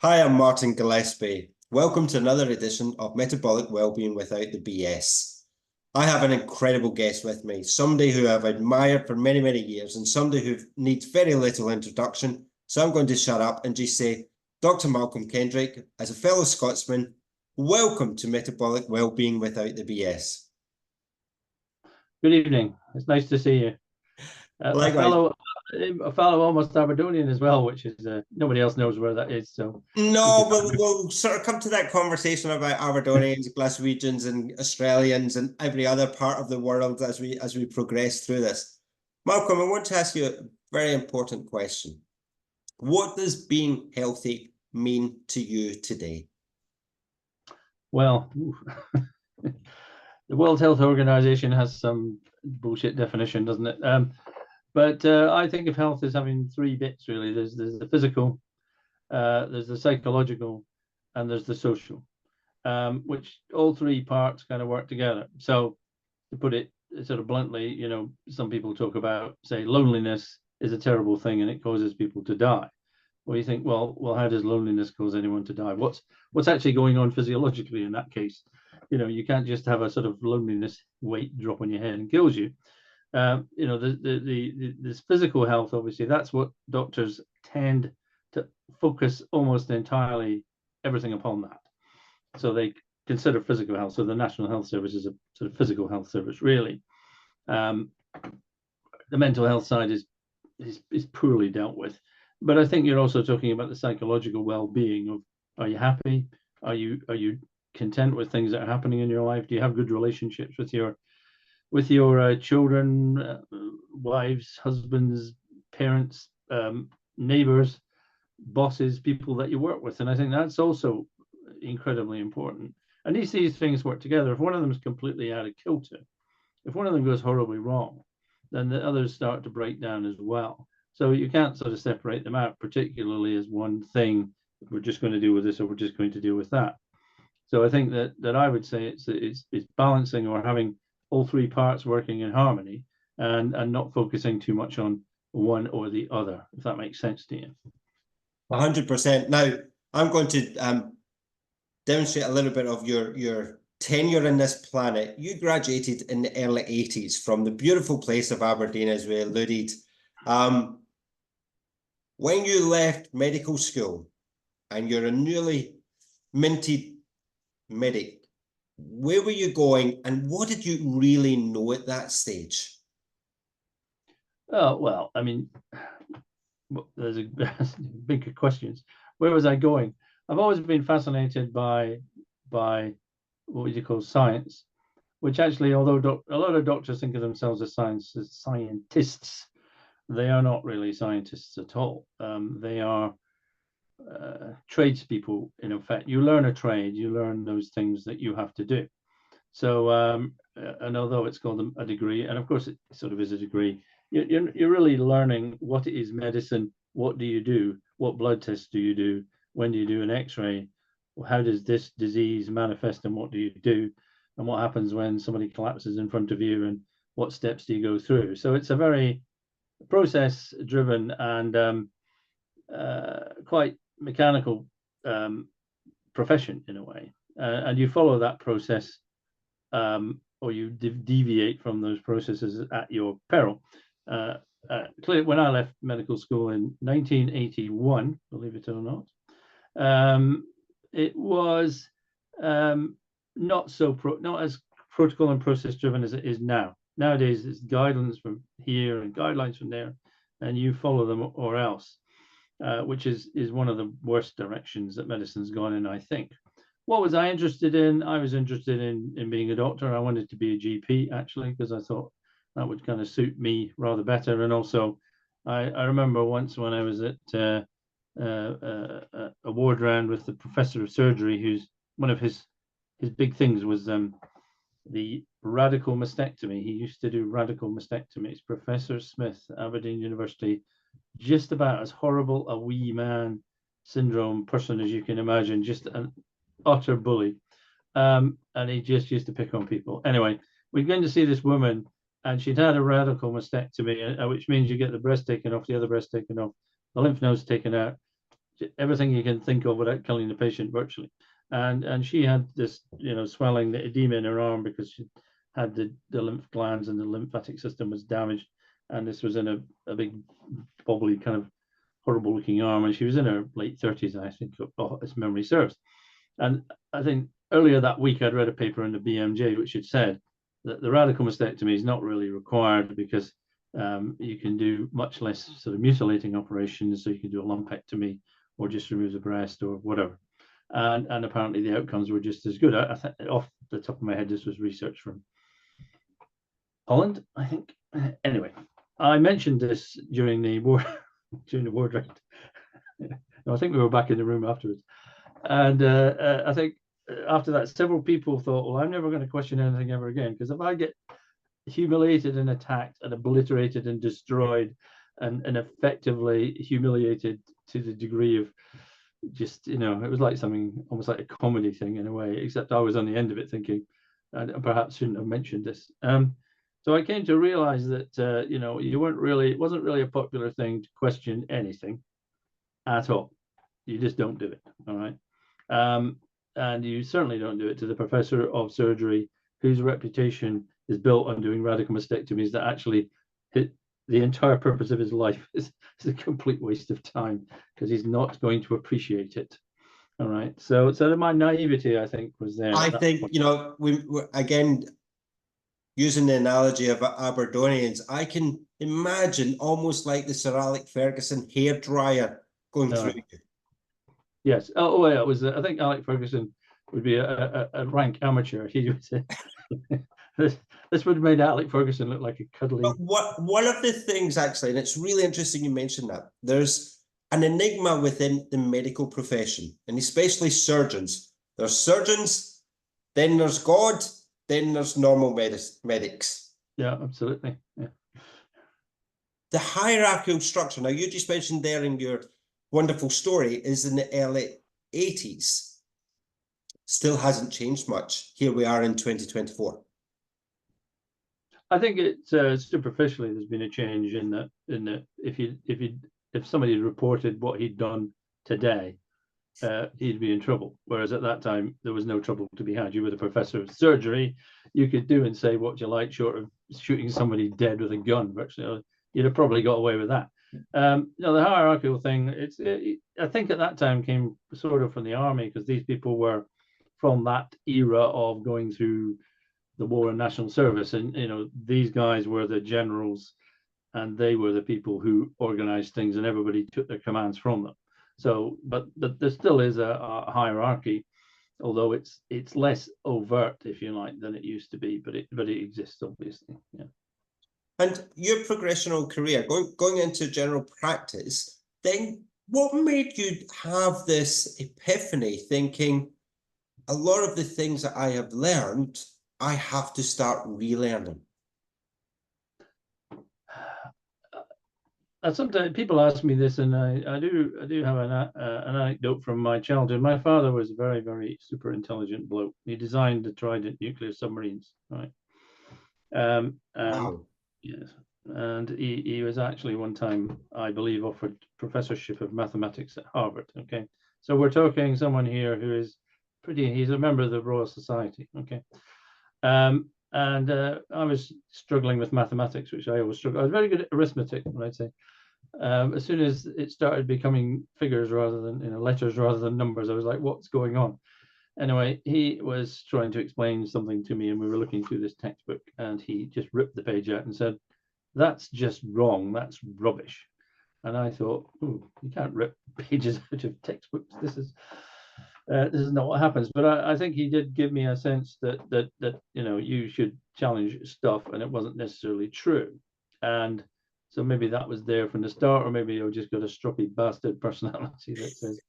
Hi, I'm Martin Gillespie. Welcome to another edition of Metabolic Wellbeing Without the BS. I have an incredible guest with me, somebody who I've admired for many, many years and somebody who needs very little introduction. So I'm going to shut up and just say, Dr. Malcolm Kendrick, as a fellow Scotsman, welcome to Metabolic Wellbeing Without the BS. Good evening. It's nice to see you. A fellow almost Aberdonian as well, which is nobody else knows where that is. So no, we'll sort of come to that conversation about Aberdonians, Glaswegians, and Australians, and every other part of the world as we progress through this. Malcolm, I want to ask you a very important question. What does being healthy mean to you today? Well, the World Health Organization has some bullshit definition, doesn't it? But I think of health as having three bits, really. There's the physical, there's the psychological, and there's the social, which all three parts kind of work together. So to put it sort of bluntly, some people talk about, say, loneliness is a terrible thing and it causes people to die. Well, you think, well, how does loneliness cause anyone to die? What's actually going on physiologically in that case? You can't just have a sort of loneliness weight drop on your head and kills you. This physical health, obviously, that's what doctors tend to focus almost entirely everything upon that. So they consider physical health. So the National Health Service is a sort of physical health service, really. The mental health side is poorly dealt with. But I think you're also talking about the psychological well-being of, are you happy? Are you content with things that are happening in your life? Do you have good relationships with your children, wives, husbands, parents, neighbors, bosses, people that you work with? And I think that's also incredibly important. And these things work together. If one of them is completely out of kilter, if one of them goes horribly wrong, then the others start to break down as well. So you can't sort of separate them out, particularly as one thing. We're just going to deal with this, or we're just going to deal with that. So I think that I would say it's balancing, or having all three parts working in harmony, and not focusing too much on one or the other, if that makes sense to you. 100%. Now, I'm going to demonstrate a little bit of your tenure in this planet. You graduated in the early 80s from the beautiful place of Aberdeen, as we alluded. When you left medical school and you're a newly minted medic, where were you going and what did you really know at that stage? Oh, well, I mean, there's big questions. Where was I going? I've always been fascinated by what would you call science, which actually, although a lot of doctors think of themselves as scientists, they are not really scientists at all. They are tradespeople, in effect. You learn a trade, you learn those things that you have to do. So, and although it's called a degree, and of course it sort of is a degree, you're really learning what is medicine, what do you do, what blood tests do you do, when do you do an x-ray, how does this disease manifest and what do you do, and what happens when somebody collapses in front of you and what steps do you go through. So it's a very process driven and quite mechanical profession in a way, and you follow that process, or you deviate from those processes at your peril. Clearly, when I left medical school in 1981, believe it or not, it was not as protocol and process driven as it is now. Nowadays, it's guidelines from here and guidelines from there, and you follow them or else, which is one of the worst directions that medicine's gone in, I think. What was I interested in? I was interested in being a doctor. I wanted to be a GP, actually, because I thought that would kind of suit me rather better. And also, I remember once when I was at a ward round with the professor of surgery, who's one of his big things was the radical mastectomy. He used to do radical mastectomies. Professor Smith, Aberdeen University, just about as horrible a wee man syndrome person as you can imagine, just an utter bully. And he just used to pick on people. Anyway, we're going to see this woman, and she'd had a radical mastectomy, which means you get the breast taken off, the other breast taken off, the lymph nodes taken out. everything you can think of without killing the patient virtually. And she had this, swelling, the edema in her arm because she had the lymph glands and the lymphatic system was damaged. And this was in a big, bobbly, kind of horrible looking arm. And she was in her late 30s, I think, if memory serves. And I think earlier that week, I'd read a paper in the BMJ, which had said that the radical mastectomy is not really required because you can do much less sort of mutilating operations. So you can do a lumpectomy or just remove the breast or whatever. And apparently the outcomes were just as good. I think off the top of my head, this was research from Holland, I think. Anyway, I mentioned this during the war round. I think we were back in the room afterwards. And I think after that, several people thought, well, I'm never going to question anything ever again, because if I get humiliated and attacked and obliterated and destroyed and effectively humiliated to the degree of just, it was like something almost like a comedy thing in a way, except I was on the end of it thinking, I perhaps shouldn't have mentioned this. So I came to realize that, it wasn't really a popular thing to question anything at all. You just don't do it, all right? And you certainly don't do it to the professor of surgery whose reputation is built on doing radical mastectomies that actually the entire purpose of his life is a complete waste of time because he's not going to appreciate it. All right. So my naivety, I think, was there. I think, we again, using the analogy of Aberdonians, I can imagine almost like the Sir Alec Ferguson hairdryer going through you. Yes. Oh, yeah. It was. I think Alec Ferguson would be a rank amateur. He would say. This would have made Alec Ferguson look like a cuddly. But one of the things, actually, and it's really interesting you mentioned that, there's an enigma within the medical profession, and especially surgeons. There's surgeons, then there's God, then there's normal medics. Yeah, absolutely. Yeah. The hierarchical structure, now you just mentioned there in your wonderful story, is in the early 80s. Still hasn't changed much. Here we are in 2024. I think it's superficially there's been a change in that if somebody reported what he'd done today, he'd be in trouble. Whereas at that time there was no trouble to be had. You were the professor of surgery, you could do and say what you like, short of shooting somebody dead with a gun. Virtually, you'd have probably got away with that. The hierarchical thing, I think at that time came sort of from the army, because these people were from that era of going through the war and national service, and these guys were the generals and they were the people who organized things, and everybody took their commands from them. So but there still is a hierarchy, although it's less overt, if you like, than it used to be, but it exists, obviously. Yeah. And your progressional career, going into general practice, then what made you have this epiphany, thinking a lot of the things that I have learned, I have to start relearning? Sometimes people ask me this, and I do have an anecdote from my childhood. My father was a very, very super intelligent bloke. He designed the Trident nuclear submarines, right? Wow. Yes, and he was actually one time, I believe, offered professorship of mathematics at Harvard. Okay, so we're talking someone here who is he's a member of the Royal Society. Okay. And I was struggling with mathematics, which I always struggle. I was very good at arithmetic, I'd say. As soon as it started becoming figures rather than letters rather than numbers, I was like, what's going on? Anyway, he was trying to explain something to me, and we were looking through this textbook, and he just ripped the page out and said, that's just wrong, that's rubbish. And I thought, you can't rip pages out of textbooks. This is not what happens. But I think he did give me a sense that you should challenge stuff, and it wasn't necessarily true. And so maybe that was there from the start, or maybe I just got a stroppy bastard personality that says,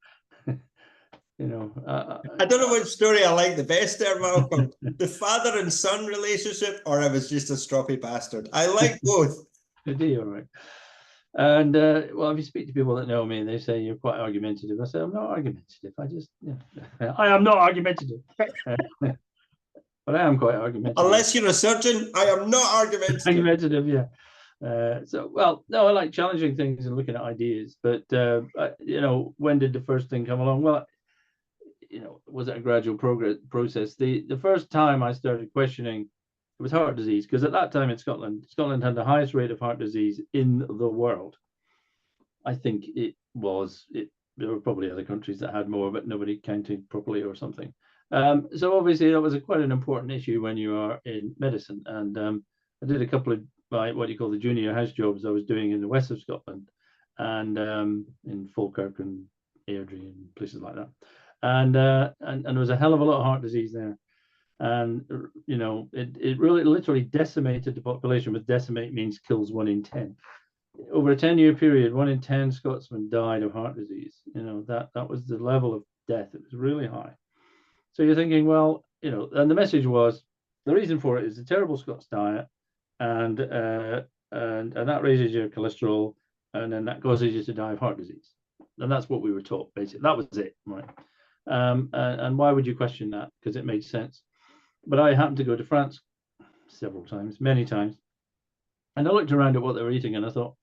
I don't know which story I like the best there, Malcolm. The father and son relationship, or I was just a stroppy bastard. I like both. I do, all right. And well, if you speak to people that know me, they say you're quite argumentative. I say I'm not argumentative. I am not argumentative. But I am quite argumentative. Unless you're a surgeon, I am not argumentative. Argumentative, yeah. Well, no, I like challenging things and looking at ideas, but when did the first thing come along? Well, was it a gradual process? The first time I started questioning, it was heart disease, because at that time in Scotland had the highest rate of heart disease in the world. I think there were probably other countries that had more, but nobody counted properly or something. So obviously that was quite an important issue when you are in medicine. And I did a couple of what you call the junior house jobs I was doing in the west of Scotland, and in Falkirk and Airdrie and places like that. And there was a hell of a lot of heart disease there. And it really literally decimated the population. With decimate means kills 1 in 10. Over a 10-year period, 1 in 10 Scotsmen died of heart disease. That was the level of death. It was really high. So you're thinking, well, and the message was, the reason for it is the terrible Scots diet, and that raises your cholesterol, and then that causes you to die of heart disease. And that's what we were taught, basically. That was it, right? And why would you question that? Because it made sense. But I happened to go to France several times, many times, and I looked around at what they were eating, and I thought,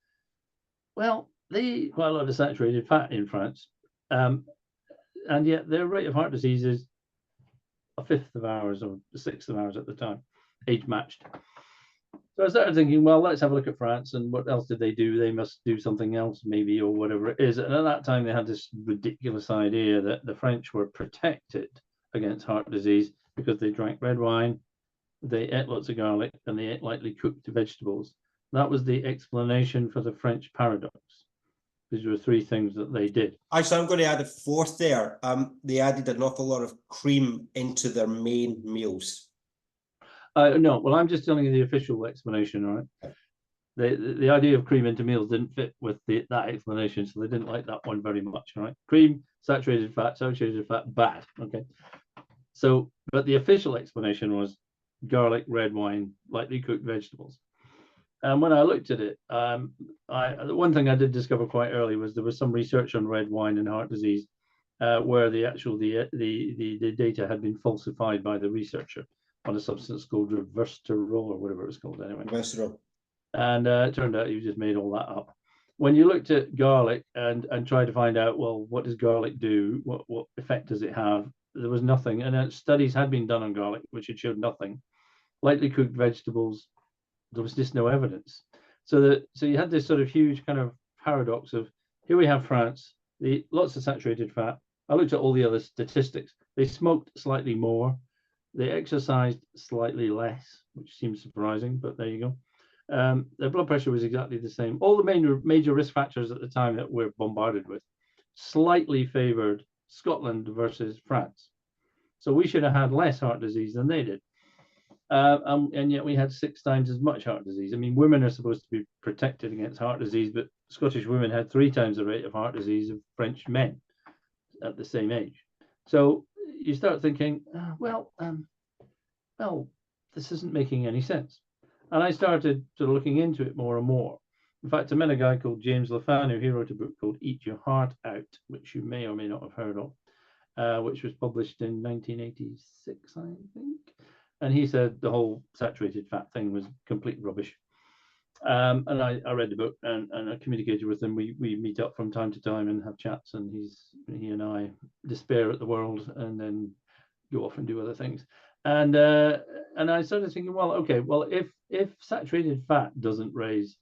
well, they eat quite a lot of saturated fat in France, and yet their rate of heart disease is a fifth of ours, or a sixth of ours at the time, age matched. So I started thinking, well, let's have a look at France, and what else did they do? They must do something else, maybe, or whatever it is. And at that time, they had this ridiculous idea that the French were protected against heart disease because they drank red wine, they ate lots of garlic, and they ate lightly cooked vegetables. That was the explanation for the French paradox. These were 3 things that they did. Actually, I'm going to add a 4th there. They added an awful lot of cream into their main meals. No, well, I'm just telling you the official explanation, all right? The idea of cream into meals didn't fit with that explanation, so they didn't like that one very much, all right? Cream, saturated fat, bad, okay? So, but the official explanation was garlic, red wine, lightly cooked vegetables. And when I looked at it, the one thing I did discover quite early was there was some research on red wine and heart disease, where the data had been falsified by the researcher on a substance called resveratrol, or whatever it was called anyway. Resveratrol. And it turned out you just made all that up. When you looked at garlic and tried to find out, well, what does garlic do? What effect does it have? There was nothing. And studies had been done on garlic, which had showed nothing. Lightly cooked vegetables, there was just no evidence. So you had this sort of huge kind of paradox of, here we have France, lots of saturated fat. I looked at all the other statistics. They smoked slightly more. They exercised slightly less, which seems surprising, but there you go. Their blood pressure was exactly the same. All the major risk factors at the time that we're bombarded with slightly favored Scotland versus France. So we should have had less heart disease than they did. And yet we had 6 times as much heart disease. I mean, women are supposed to be protected against heart disease, but Scottish women had 3 times the rate of heart disease of French men at the same age. So you start thinking, well, this isn't making any sense. And I started sort of looking into it more and more. In fact, I met a guy called James Lafanu. He wrote a book called Eat Your Heart Out, which you may or may not have heard of, which was published in 1986, I think. And he said the whole saturated fat thing was complete rubbish. And I read the book and I communicated with him. We meet up from time to time and have chats, and he and I despair at the world and then go off and do other things. And I started thinking, well, okay, well, if saturated fat doesn't raise,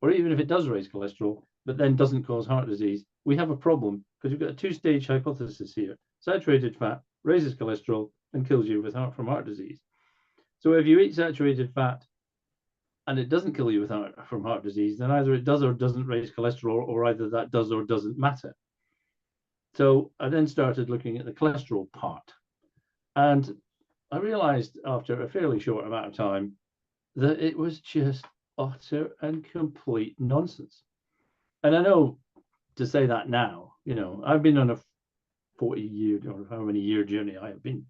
or even if it does raise cholesterol, but then doesn't cause heart disease, we have a problem, because we've got a 2-stage hypothesis here. Saturated fat raises cholesterol and kills you from heart disease. So if you eat saturated fat and it doesn't kill you from heart disease, then either it does or doesn't raise cholesterol, or either that does or doesn't matter. So I then started looking at the cholesterol part. And I realized after a fairly short amount of time that it was just utter and complete nonsense. And I know to say that now, I've been on a 40-year or how many year journey I have been.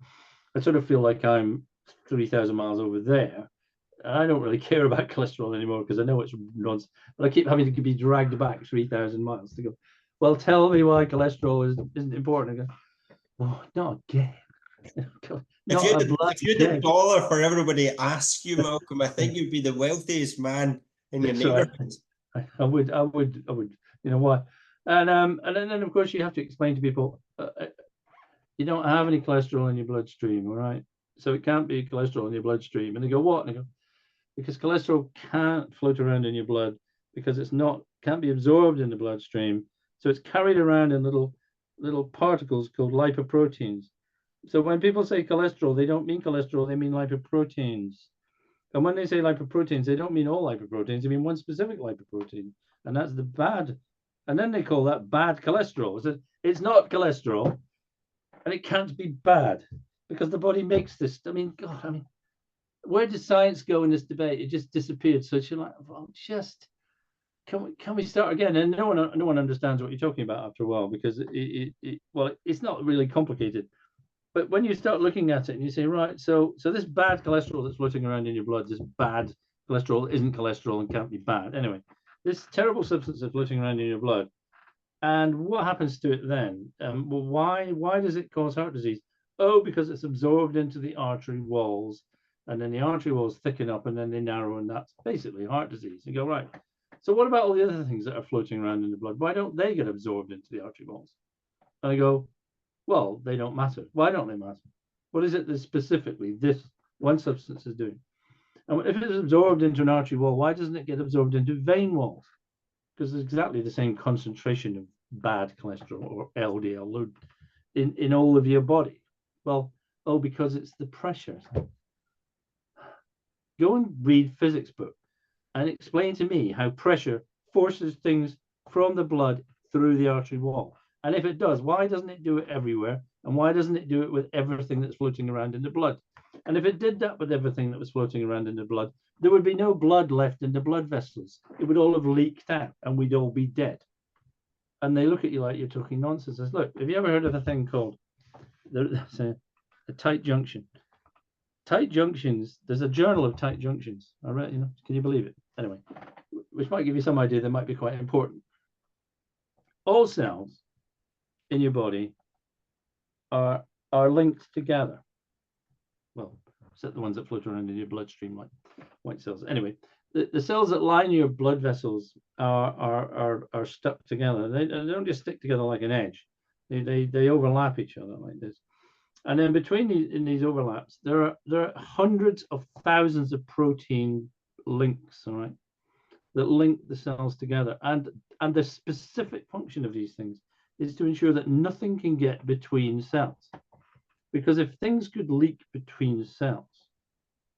I sort of feel like I'm 3,000 miles over there. And I don't really care about cholesterol anymore because I know it's nonsense. But I keep having to be dragged back 3,000 miles to go, well, tell me why cholesterol isn't important. I go, oh, not again. If you had $1 for everybody ask you, Malcolm, I think you'd be the wealthiest man in your That's right. neighborhood. I would, you know why? And then of course you have to explain to people, you don't have any cholesterol in your bloodstream, all right? So it can't be cholesterol in your bloodstream. And they go, what? And I go, because cholesterol can't float around in your blood because can't be absorbed in the bloodstream. So it's carried around in little particles called lipoproteins. So when people say cholesterol, they don't mean cholesterol, they mean lipoproteins. And when they say lipoproteins, they don't mean all lipoproteins, they mean one specific lipoprotein. And that's the bad. And then they call that bad cholesterol. So it's not cholesterol, and it can't be bad because the body makes this. I mean, God, where does science go in this debate? It just disappeared. So you're like, well, can we start again? And no one understands what you're talking about after a while because it's not really complicated. But when you start looking at it and you say, right, so this bad cholesterol that's floating around in your blood, this bad cholesterol isn't cholesterol and can't be bad. Anyway, this terrible substance is floating around in your blood. And what happens to it then? Well, why does it cause heart disease? Oh, because it's absorbed into the artery walls, and then the artery walls thicken up and then they narrow, and that's basically heart disease. You go, right. So what about all the other things that are floating around in the blood? Why don't they get absorbed into the artery walls? And I go, well, they don't matter. Why don't they matter? What is it that specifically this one substance is doing? And if it's absorbed into an artery wall, why doesn't it get absorbed into vein walls? Because there's exactly the same concentration of bad cholesterol or LDL load in all of your body. Well, because it's the pressure. Go and read physics book and explain to me how pressure forces things from the blood through the artery wall. And if it does, why doesn't it do it everywhere? And why doesn't it do it with everything that's floating around in the blood? And if it did that with everything that was floating around in the blood, there would be no blood left in the blood vessels. It would all have leaked out and we'd all be dead. And they look at you like you're talking nonsense. Says, look, have you ever heard of a thing called a tight junction? Tight junctions, there's a journal of tight junctions. I read, can you believe it? Anyway, which might give you some idea that might be quite important. All cells in your body are linked together. Well, except the ones that float around in your bloodstream, like white cells. Anyway, the cells that line your blood vessels are stuck together. They don't just stick together like an edge. They overlap each other like this. And then between these overlaps, there are hundreds of thousands of protein links, all right, that link the cells together. And the specific function of these things is to ensure that nothing can get between cells. Because if things could leak between cells,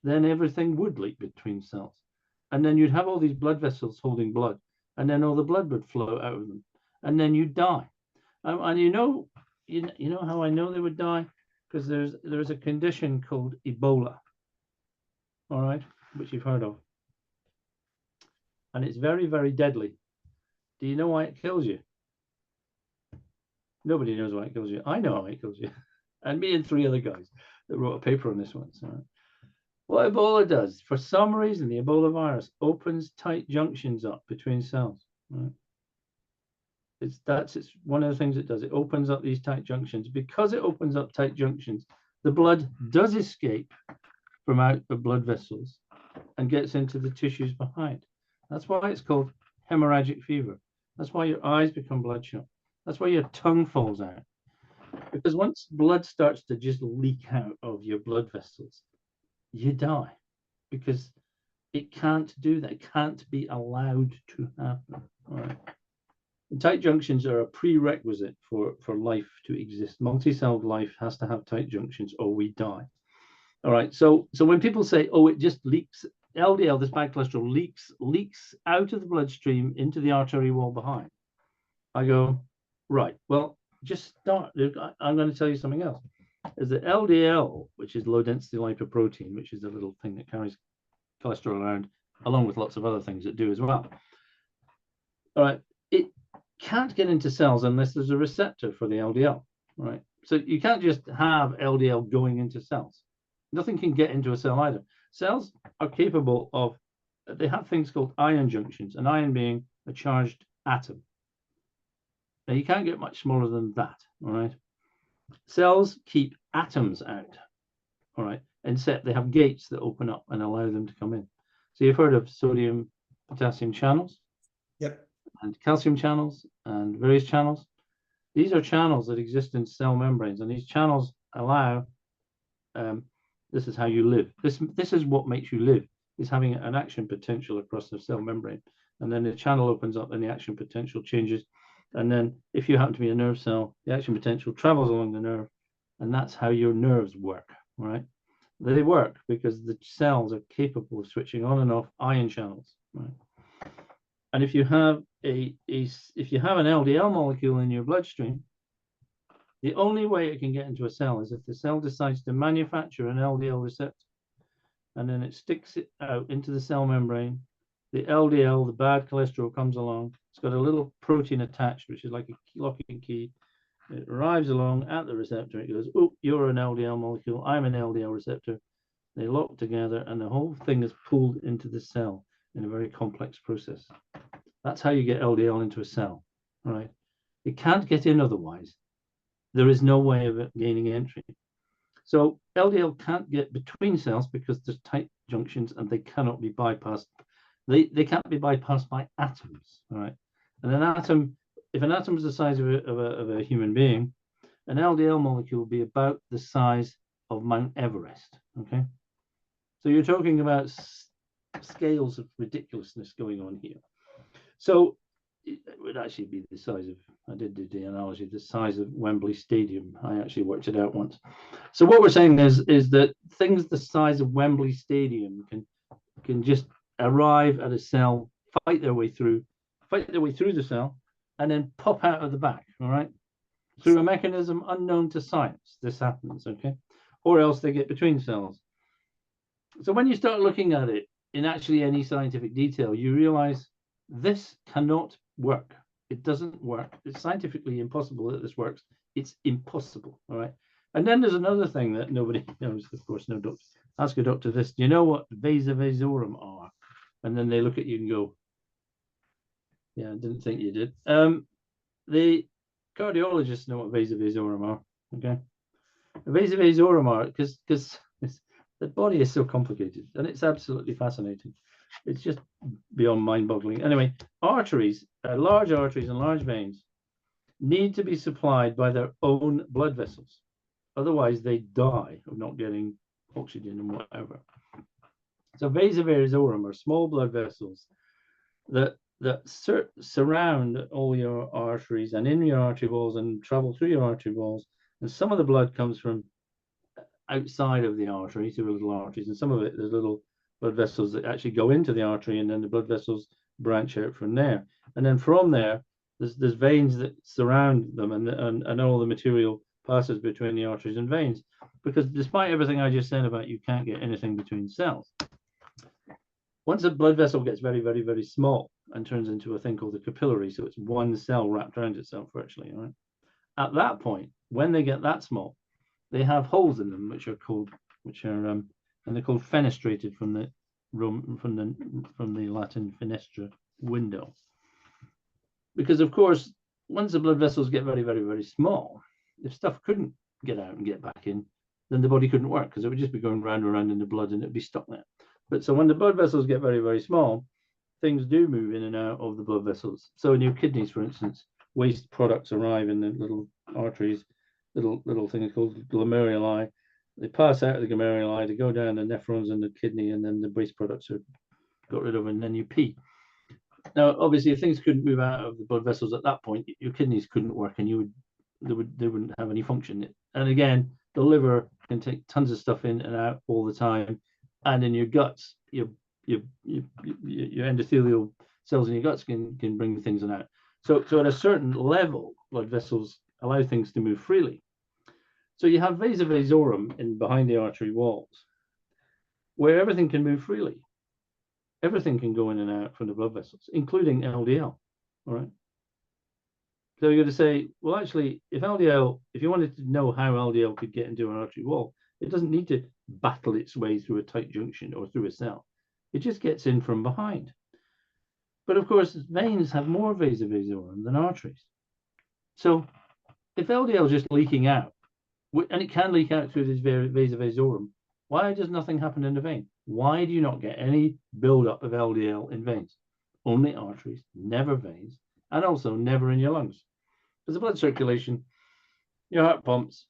then everything would leak between cells. And then you'd have all these blood vessels holding blood, and then all the blood would flow out of them, and then you'd die. And you know how I know they would die? Because there's a condition called Ebola, all right, which you've heard of. And it's very, very deadly. Do you know why it kills you? Nobody knows why it kills you. I know how it kills you. And me and 3 other guys that wrote a paper on this one. So what Ebola does, for some reason, the Ebola virus opens tight junctions up between cells. Right? It's one of the things it does. It opens up these tight junctions. Because it opens up tight junctions, the blood does escape from out the blood vessels and gets into the tissues behind. That's why it's called hemorrhagic fever. That's why your eyes become bloodshot. That's why your tongue falls out. Because once blood starts to just leak out of your blood vessels, you die. Because it can't do that. It can't be allowed to happen. All right. And tight junctions are a prerequisite for life to exist. Multi-celled life has to have tight junctions or we die. All right. So when people say, oh, it just leaks, LDL, this bad cholesterol, leaks out of the bloodstream into the artery wall behind, I go, right, well, just start. I'm going to tell you something else. Is that LDL, which is low density lipoprotein, which is a little thing that carries cholesterol around, along with lots of other things that do as well. All right, it can't get into cells unless there's a receptor for the LDL, right? So you can't just have LDL going into cells. Nothing can get into a cell either. Cells are capable of, they have things called ion junctions, an ion being a charged atom. Now you can't get much smaller than that, all right? Cells keep atoms out, all right, except they have gates that open up and allow them to come in. So you've heard of sodium potassium channels, Yep. and calcium channels, and various channels. These are channels that exist in cell membranes, and these channels allow, this is how you live. This is what makes you live, is having an action potential across the cell membrane. And then the channel opens up and the action potential changes. And then if you happen to be a nerve cell, the action potential travels along the nerve, and that's how your nerves work, right? They work because the cells are capable of switching on and off ion channels, right? And if you have an LDL molecule in your bloodstream, the only way it can get into a cell is if the cell decides to manufacture an LDL receptor, and then it sticks it out into the cell membrane. The LDL, the bad cholesterol, comes along. It's got a little protein attached, which is like a locking key. It arrives along at the receptor. It goes, oh, you're an LDL molecule. I'm an LDL receptor. They lock together, and the whole thing is pulled into the cell in a very complex process. That's how you get LDL into a cell, right? It can't get in otherwise. There is no way of it gaining entry. So LDL can't get between cells because there's tight junctions and they cannot be bypassed. They can't be bypassed by atoms, all right? And an atom, if an atom is the size of a human being, an LDL molecule will be about the size of Mount Everest, okay? So you're talking about scales of ridiculousness going on here. So it would actually be the size of, I did do the analogy, the size of Wembley Stadium. I actually worked it out once. So what we're saying is that things the size of Wembley Stadium can just arrive at a cell, fight their way through the cell, and then pop out of the back, all right? Through a mechanism unknown to science, this happens, okay? Or else they get between cells. So when you start looking at it in actually any scientific detail, you realize this cannot work. It doesn't work. It's scientifically impossible that this works. It's impossible, all right? And then there's another thing that nobody knows, of course, no doctor. Ask a doctor this, do you know what vasa vasorum are? And then they look at you and go, yeah, I didn't think you did. The cardiologists know what vasa vasorum are, okay? Vasa vasorum are, because the body is so complicated, and it's absolutely fascinating. It's just beyond mind-boggling. Anyway, arteries, large arteries and large veins need to be supplied by their own blood vessels. Otherwise, they die of not getting oxygen and whatever. So vasa vasorum are small blood vessels that surround all your arteries and in your artery walls and travel through your artery walls. And some of the blood comes from outside of the artery through little arteries, and some of it, there's little blood vessels that actually go into the artery, and then the blood vessels branch out from there. And then from there, there's veins that surround them, and all the material passes between the arteries and veins. Because despite everything I just said about you can't get anything between cells, once a blood vessel gets very, very, very small and turns into a thing called a capillary, so it's one cell wrapped around itself virtually, right? At that point, when they get that small, they have holes in them, which are and they're called fenestrated from the Latin fenestra, window. Because of course, once the blood vessels get very, very, very small, if stuff couldn't get out and get back in, then the body couldn't work, because it would just be going round and round in the blood and it'd be stuck there. But so when the blood vessels get very, very small, things do move in and out of the blood vessels. So in your kidneys, for instance, waste products arrive in the little arteries, little things called glomeruli. They pass out of the glomeruli, they go down the nephrons in the kidney, and then the waste products are got rid of, and then you pee. Now, obviously, if things couldn't move out of the blood vessels at that point, your kidneys couldn't work, and they wouldn't have any function. And again, the liver can take tons of stuff in and out all the time, and in your guts, your endothelial cells in your guts can bring things in and out. So at a certain level, blood vessels allow things to move freely. So you have vasa vasorum in behind the artery walls, where everything can move freely. Everything can go in and out from the blood vessels, including LDL. All right. So you're going to say, well, actually, if you wanted to know how LDL could get into an artery wall, it doesn't need to battle its way through a tight junction or through a cell. It just gets in from behind. But of course, veins have more vasa vasorum than arteries. So if LDL is just leaking out, and it can leak out through this vasa vasorum, why does nothing happen in the vein? Why do you not get any buildup of LDL in veins? only arteries, never veins, and also never in your lungs. Because the blood circulation, your heart pumps,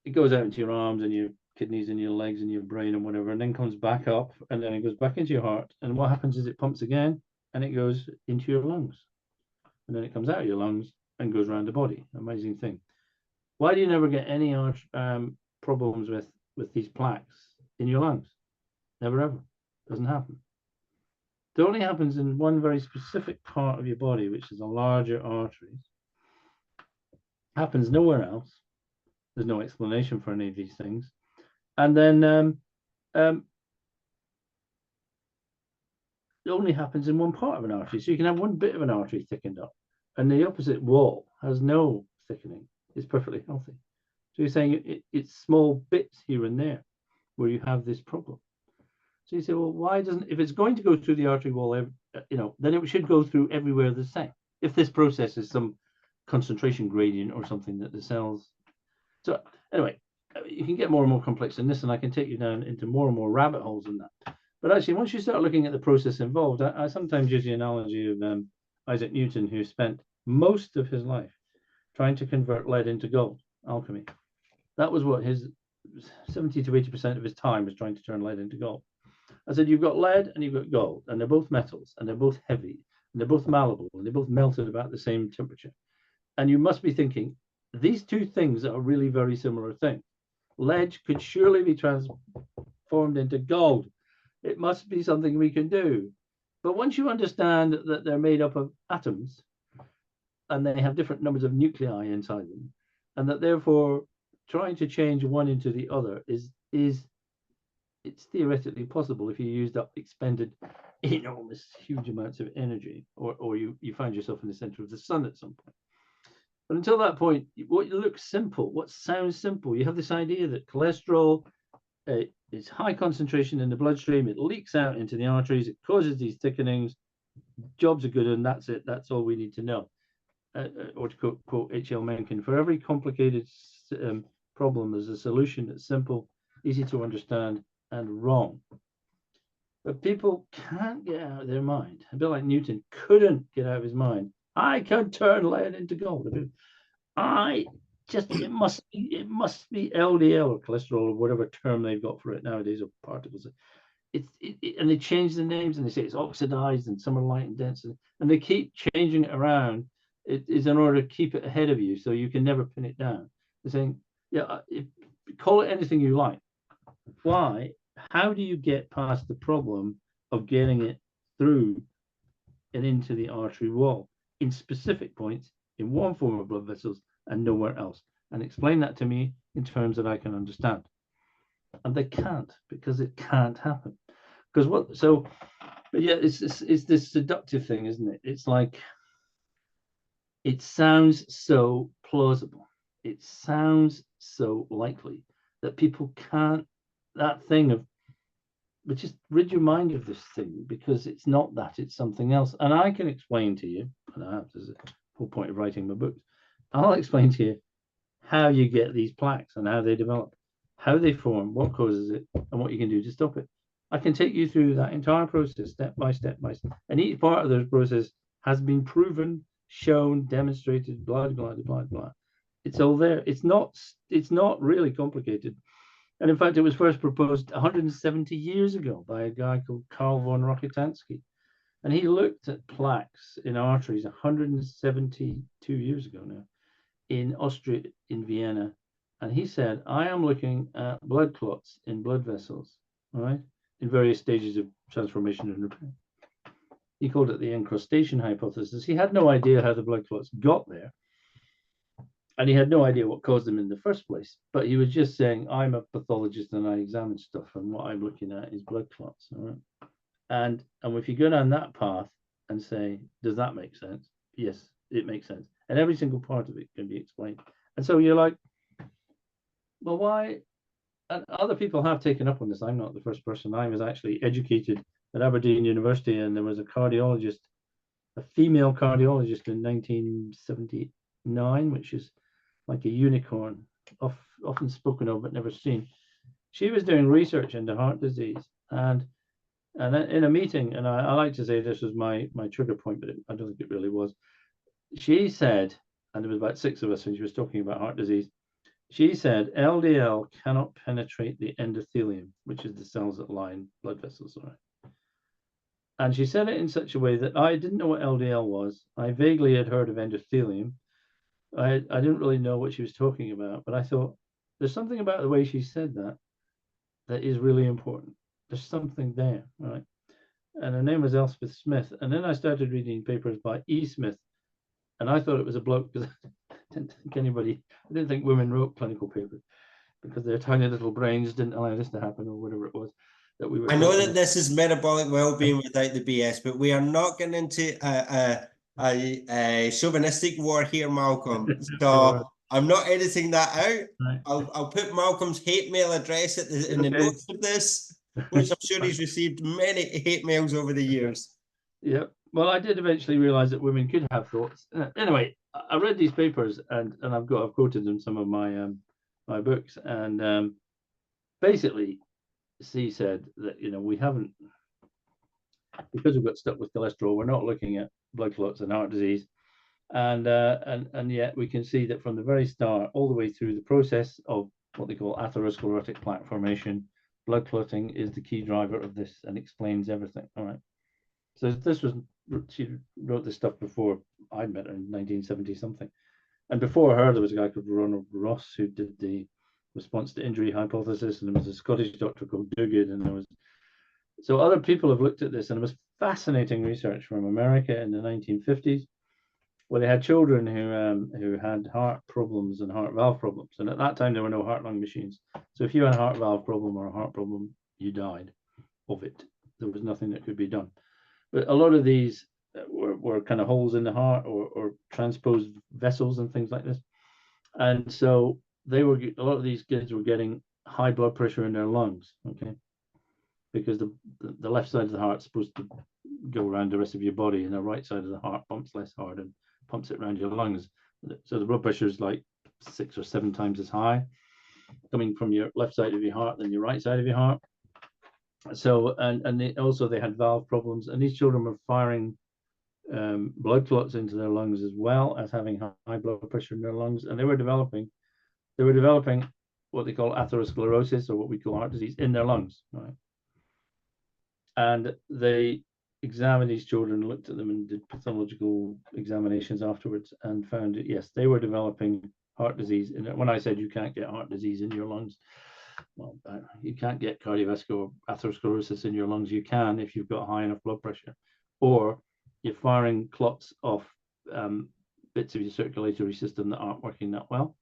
it goes out into your arms and your kidneys and your legs and your brain and whatever, and then comes back up, and then it goes back into your heart. And what happens is it pumps again, and it goes into your lungs. And then it comes out of your lungs and goes around the body. Amazing thing. Why do you never get any problems with these plaques in your lungs? Never ever. Doesn't happen. It only happens in one very specific part of your body, which is the larger arteries. Happens nowhere else. There's no explanation for any of these things. And then it only happens in one part of an artery. So you can have one bit of an artery thickened up, and the opposite wall has no thickening. It's perfectly healthy. So you're saying it's small bits here and there where you have this problem. So you say, well, why doesn't, if it's going to go through the artery wall, then it should go through everywhere the same. If this process is some concentration gradient or something that the cells. So anyway, you can get more and more complex in this, and I can take you down into more and more rabbit holes in that. But actually, once you start looking at the process involved, I sometimes use the analogy of Isaac Newton, who spent most of his life trying to convert lead into gold, alchemy. That was what his 70 to 80% of his time was, trying to turn lead into gold. I said, you've got lead and you've got gold, and they're both metals, and they're both heavy, and they're both malleable, and they both melt at about the same temperature. And you must be thinking, these two things are really very similar things. Lead could surely be transformed into gold. It must be something we can do. But once you understand that they're made up of atoms, and they have different numbers of nuclei inside them, and that therefore trying to change one into the other is it's theoretically possible if you used up expended enormous, huge amounts of energy, or you find yourself in the center of the sun at some point. But until that point, what looks simple, what sounds simple, you have this idea that cholesterol is high concentration in the bloodstream, it leaks out into the arteries, it causes these thickenings, jobs are good, and that's it, that's all we need to know. Or to quote H.L. Mencken, for every complicated problem, there's a solution that's simple, easy to understand, and wrong. But people can't get out of their mind. A bit like Newton couldn't get out of his mind. I can turn lead into gold. It must be LDL or cholesterol or whatever term they've got for it nowadays, or particles. And they change the names, and they say it's oxidized and some are light and dense, and they keep changing it around. It is in order to keep it ahead of you, so you can never pin it down. They're saying, yeah, call it anything you like. Why? How do you get past the problem of getting it through and into the artery wall in specific points in one form of blood vessels and nowhere else? And explain that to me in terms that I can understand. And they can't, because it can't happen. Because what? So, but yeah, it's this seductive thing, isn't it? It's like, it sounds so plausible. It sounds so likely that people can't, that thing of, but just rid your mind of this thing, because it's not that, it's something else. And I can explain to you, and I have, there's a whole point of writing my books, I'll explain to you how you get these plaques and how they develop, how they form, what causes it, and what you can do to stop it. I can take you through that entire process, step by step by step. And each part of the process has been proven, shown, demonstrated, blah, blah, blah, blah. It's all there. It's not really complicated. And in fact, it was first proposed 170 years ago by a guy called Karl von Rokitansky. And he looked at plaques in arteries 172 years ago now in Austria, in Vienna. And he said, I am looking at blood clots in blood vessels, all right, in various stages of transformation and repair. He called it the encrustation hypothesis. He had no idea how the blood clots got there. And he had no idea what caused them in the first place. But he was just saying, I'm a pathologist and I examine stuff, and what I'm looking at is blood clots. All right. And if you go down that path and say, does that make sense? Yes, it makes sense. And every single part of it can be explained. And so you're like, well, why? And other people have taken up on this. I'm not the first person. I was actually educated at Aberdeen University, and there was a cardiologist, a female cardiologist in 1979, which is like a unicorn, often spoken of but never seen. She was doing research into heart disease, and And then in a meeting, and I like to say this was my trigger point, but I don't think it really was. She said, and there was about 6 of us when she was talking about heart disease. She said LDL cannot penetrate the endothelium, which is the cells that line blood vessels. Right? And she said it in such a way that I didn't know what LDL was. I vaguely had heard of endothelium. I didn't really know what she was talking about, but I thought there's something about the way she said that is really important. There's something there, right? And her name was Elspeth Smith. And then I started reading papers by E. Smith, and I thought it was a bloke because I didn't think women wrote clinical papers because their tiny little brains didn't allow this to happen, or whatever it was that we were. I know that this is metabolic well-being without the BS, but we are not getting into a chauvinistic war here, Malcolm. So I'm not editing that out. Right. I'll put Malcolm's hate mail address in the notes of this, which I'm sure he's received many hate mails over the years. Yeah. Well, I did eventually realize that women could have thoughts. Anyway, I read these papers and I've quoted them in some of my my books, and basically C said that we haven't, because we've got stuck with cholesterol, we're not looking at blood clots and heart disease, and yet we can see that from the very start all the way through the process of what they call atherosclerotic plaque formation, blood clotting is the key driver of this and explains everything. All right. So she wrote this stuff before I met her in 1970 something. And before her, there was a guy called Ronald Ross who did the response to injury hypothesis, and there was a Scottish doctor called Duguid, and there was, so other people have looked at this, and it was fascinating research from America in the 1950s, where they had children who had heart problems and heart valve problems. And at that time, there were no heart-lung machines. So if you had a heart valve problem or a heart problem, you died of it. There was nothing that could be done. But a lot of these were kind of holes in the heart or transposed vessels and things like this. And so a lot of these kids were getting high blood pressure in their lungs, okay? Because the left side of the heart is supposed to go around the rest of your body, and the right side of the heart pumps less hard and pumps it around your lungs. So the blood pressure is like 6 or 7 times as high coming from your left side of your heart than your right side of your heart. So, and they had valve problems, and these children were firing blood clots into their lungs as well as having high blood pressure in their lungs, and they were developing what they call atherosclerosis, or what we call heart disease, in their lungs, right? And they examined these children, looked at them, and did pathological examinations afterwards, and found that yes, they were developing heart disease. And when I said you can't get heart disease in your lungs, well, you can't get cardiovascular atherosclerosis in your lungs. You can if you've got high enough blood pressure, or you're firing clots off bits of your circulatory system that aren't working that well.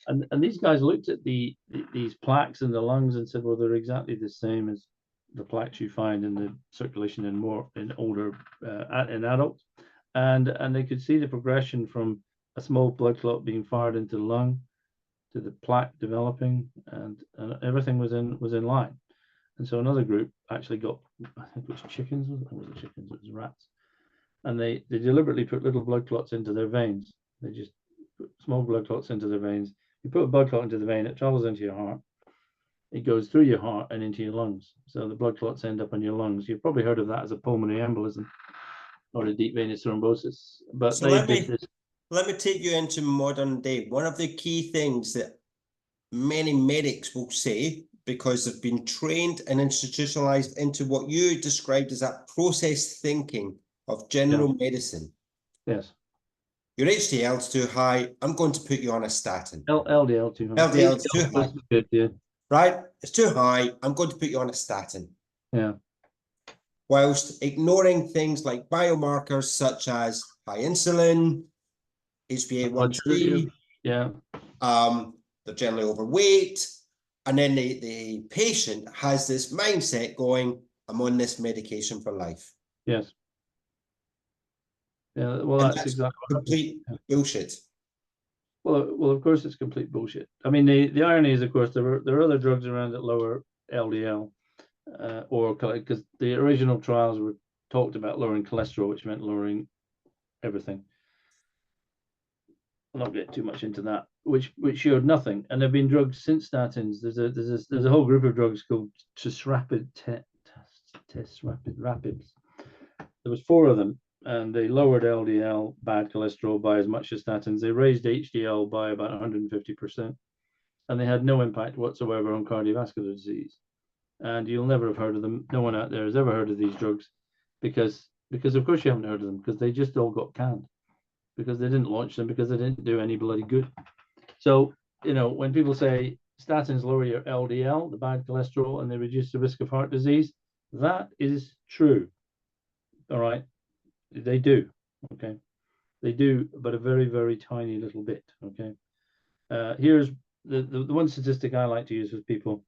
And these guys looked at these plaques in the lungs and said, well, they're exactly the same as the plaques you find in the circulation in older in adults, and they could see the progression from a small blood clot being fired into the lung to the plaque developing, and everything was in line. And so another group actually got, I think it was chickens, it was rats, and they deliberately put little blood clots into their veins. They just put small blood clots into their veins. You put a blood clot into the vein, it travels into your heart, it goes through your heart and into your lungs. So the blood clots end up in your lungs. You've probably heard of that as a pulmonary embolism or a deep venous thrombosis. But so let me take you into modern day. One of the key things that many medics will say, because they've been trained and institutionalized into what you described as that process thinking of general medicine. Yes. Your HDL is too high. I'm going to put you on a statin. LDL too high. LDL is too high. Good, yeah. Right? It's too high. I'm going to put you on a statin. Yeah. Whilst ignoring things like biomarkers such as high insulin, HbA1c. Yeah. They're generally overweight. And then the patient has this mindset going, I'm on this medication for life. Yes. Yeah, well, that's exactly complete bullshit. Well, of course, it's complete bullshit. I mean, the irony is, of course, there are other drugs around that lower LDL, or because the original trials were talked about lowering cholesterol, which meant lowering everything. I'll not get too much into that, which showed nothing. And there've been drugs since statins. There's a whole group of drugs called tisrapid tests, rapids. There was 4 of them, and they lowered LDL, bad cholesterol, by as much as statins. They raised HDL by about 150%, and they had no impact whatsoever on cardiovascular disease. And you'll never have heard of them. No one out there has ever heard of these drugs, because of course you haven't heard of them, because they just all got canned, because they didn't launch them, because they didn't do any bloody good. So, you know, when people say statins lower your LDL, the bad cholesterol, and they reduce the risk of heart disease, that is true. All right, they do. Okay, they do, but a very, very tiny little bit. Okay, here's the one statistic I like to use with people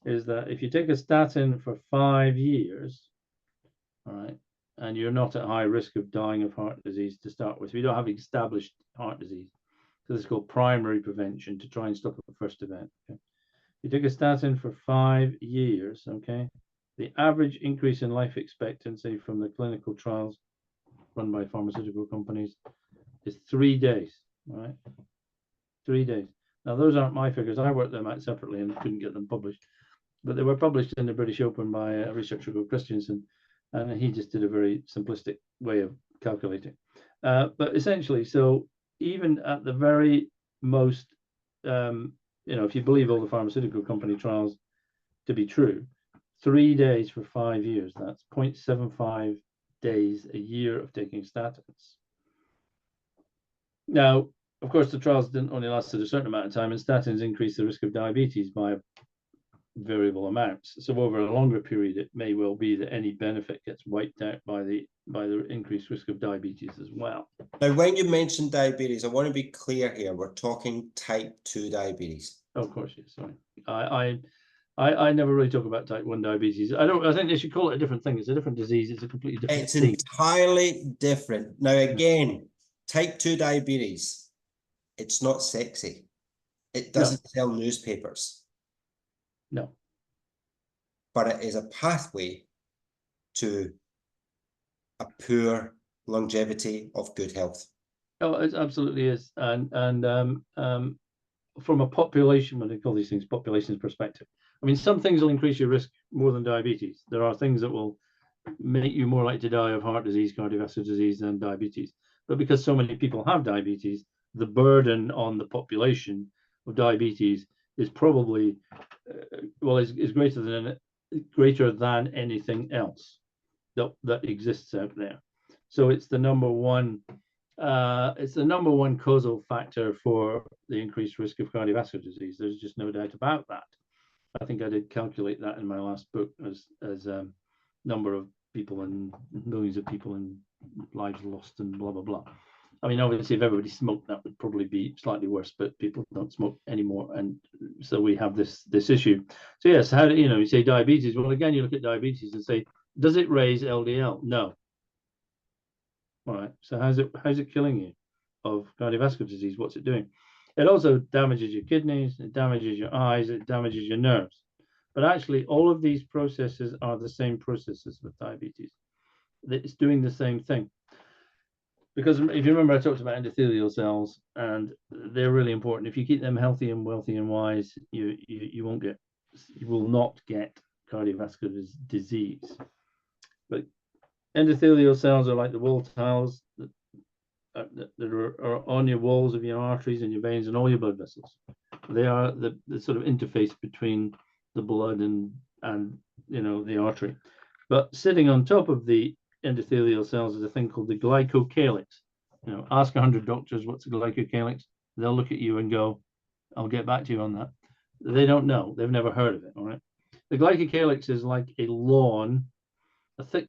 is that if you take a statin for 5 years, all right, and you're not at high risk of dying of heart disease to start with, we don't have established heart disease, so this is called primary prevention, to try and stop the first event. Okay? You take a statin for 5 years, okay, the average increase in life expectancy from the clinical trials run by pharmaceutical companies is 3 days, all right? 3 days. Now, those aren't my figures. I worked them out separately and couldn't get them published, but they were published in the British Open by a researcher called Christensen, and he just did a very simplistic way of calculating. But essentially, so even at the very most, you know, if you believe all the pharmaceutical company trials to be true, 3 days for 5 years, that's 0.75 days a year of taking statins. Now, of course, the trials didn't only last a certain amount of time, and statins increase the risk of diabetes by variable amounts. So over a longer period, it may well be that any benefit gets wiped out by the increased risk of diabetes as well. Now, when you mention diabetes, I want to be clear here. We're talking type 2 diabetes. Oh, of course, yes. Sorry, I never really talk about type 1 diabetes. I think they should call it a different thing. It's a different disease. It's a completely different It's thing. entirely different. Now, again, type 2 diabetes, it's not sexy. It doesn't sell newspapers. No. But it is a pathway to a poor longevity of good health. Oh, it absolutely is. And from a population, when they call these things populations perspective, I mean, some things will increase your risk more than diabetes. There are things that will make you more likely to die of heart disease, cardiovascular disease than diabetes. But because so many people have diabetes, the burden on the population of diabetes is probably, well, is greater than anything else that exists out there. So it's the number one causal factor for the increased risk of cardiovascular disease. There's just no doubt about that. I think I did calculate that in my last book as number of people and millions of people and lives lost and blah blah blah. I mean, obviously, if everybody smoked, that would probably be slightly worse. But people don't smoke anymore, and so we have this issue. So yes, how do you say diabetes? Well, again, you look at diabetes and say, does it raise LDL? No. All right. So how's it killing you of cardiovascular disease? What's it doing? It also damages your kidneys, it damages your eyes, it damages your nerves. But actually, all of these processes are the same processes with diabetes. It's doing the same thing. Because if you remember, I talked about endothelial cells, and they're really important. If you keep them healthy and wealthy and wise, you will not get cardiovascular disease. But endothelial cells are like the wall tiles that are on your walls of your arteries and your veins and all your blood vessels. They are the sort of interface between the blood and the artery. But sitting on top of the endothelial cells is a thing called the glycocalyx. Ask 100 doctors what's a glycocalyx. They'll look at you and go, I'll get back to you on that. They don't know. They've never heard of it. All right. The glycocalyx is like a lawn, a thick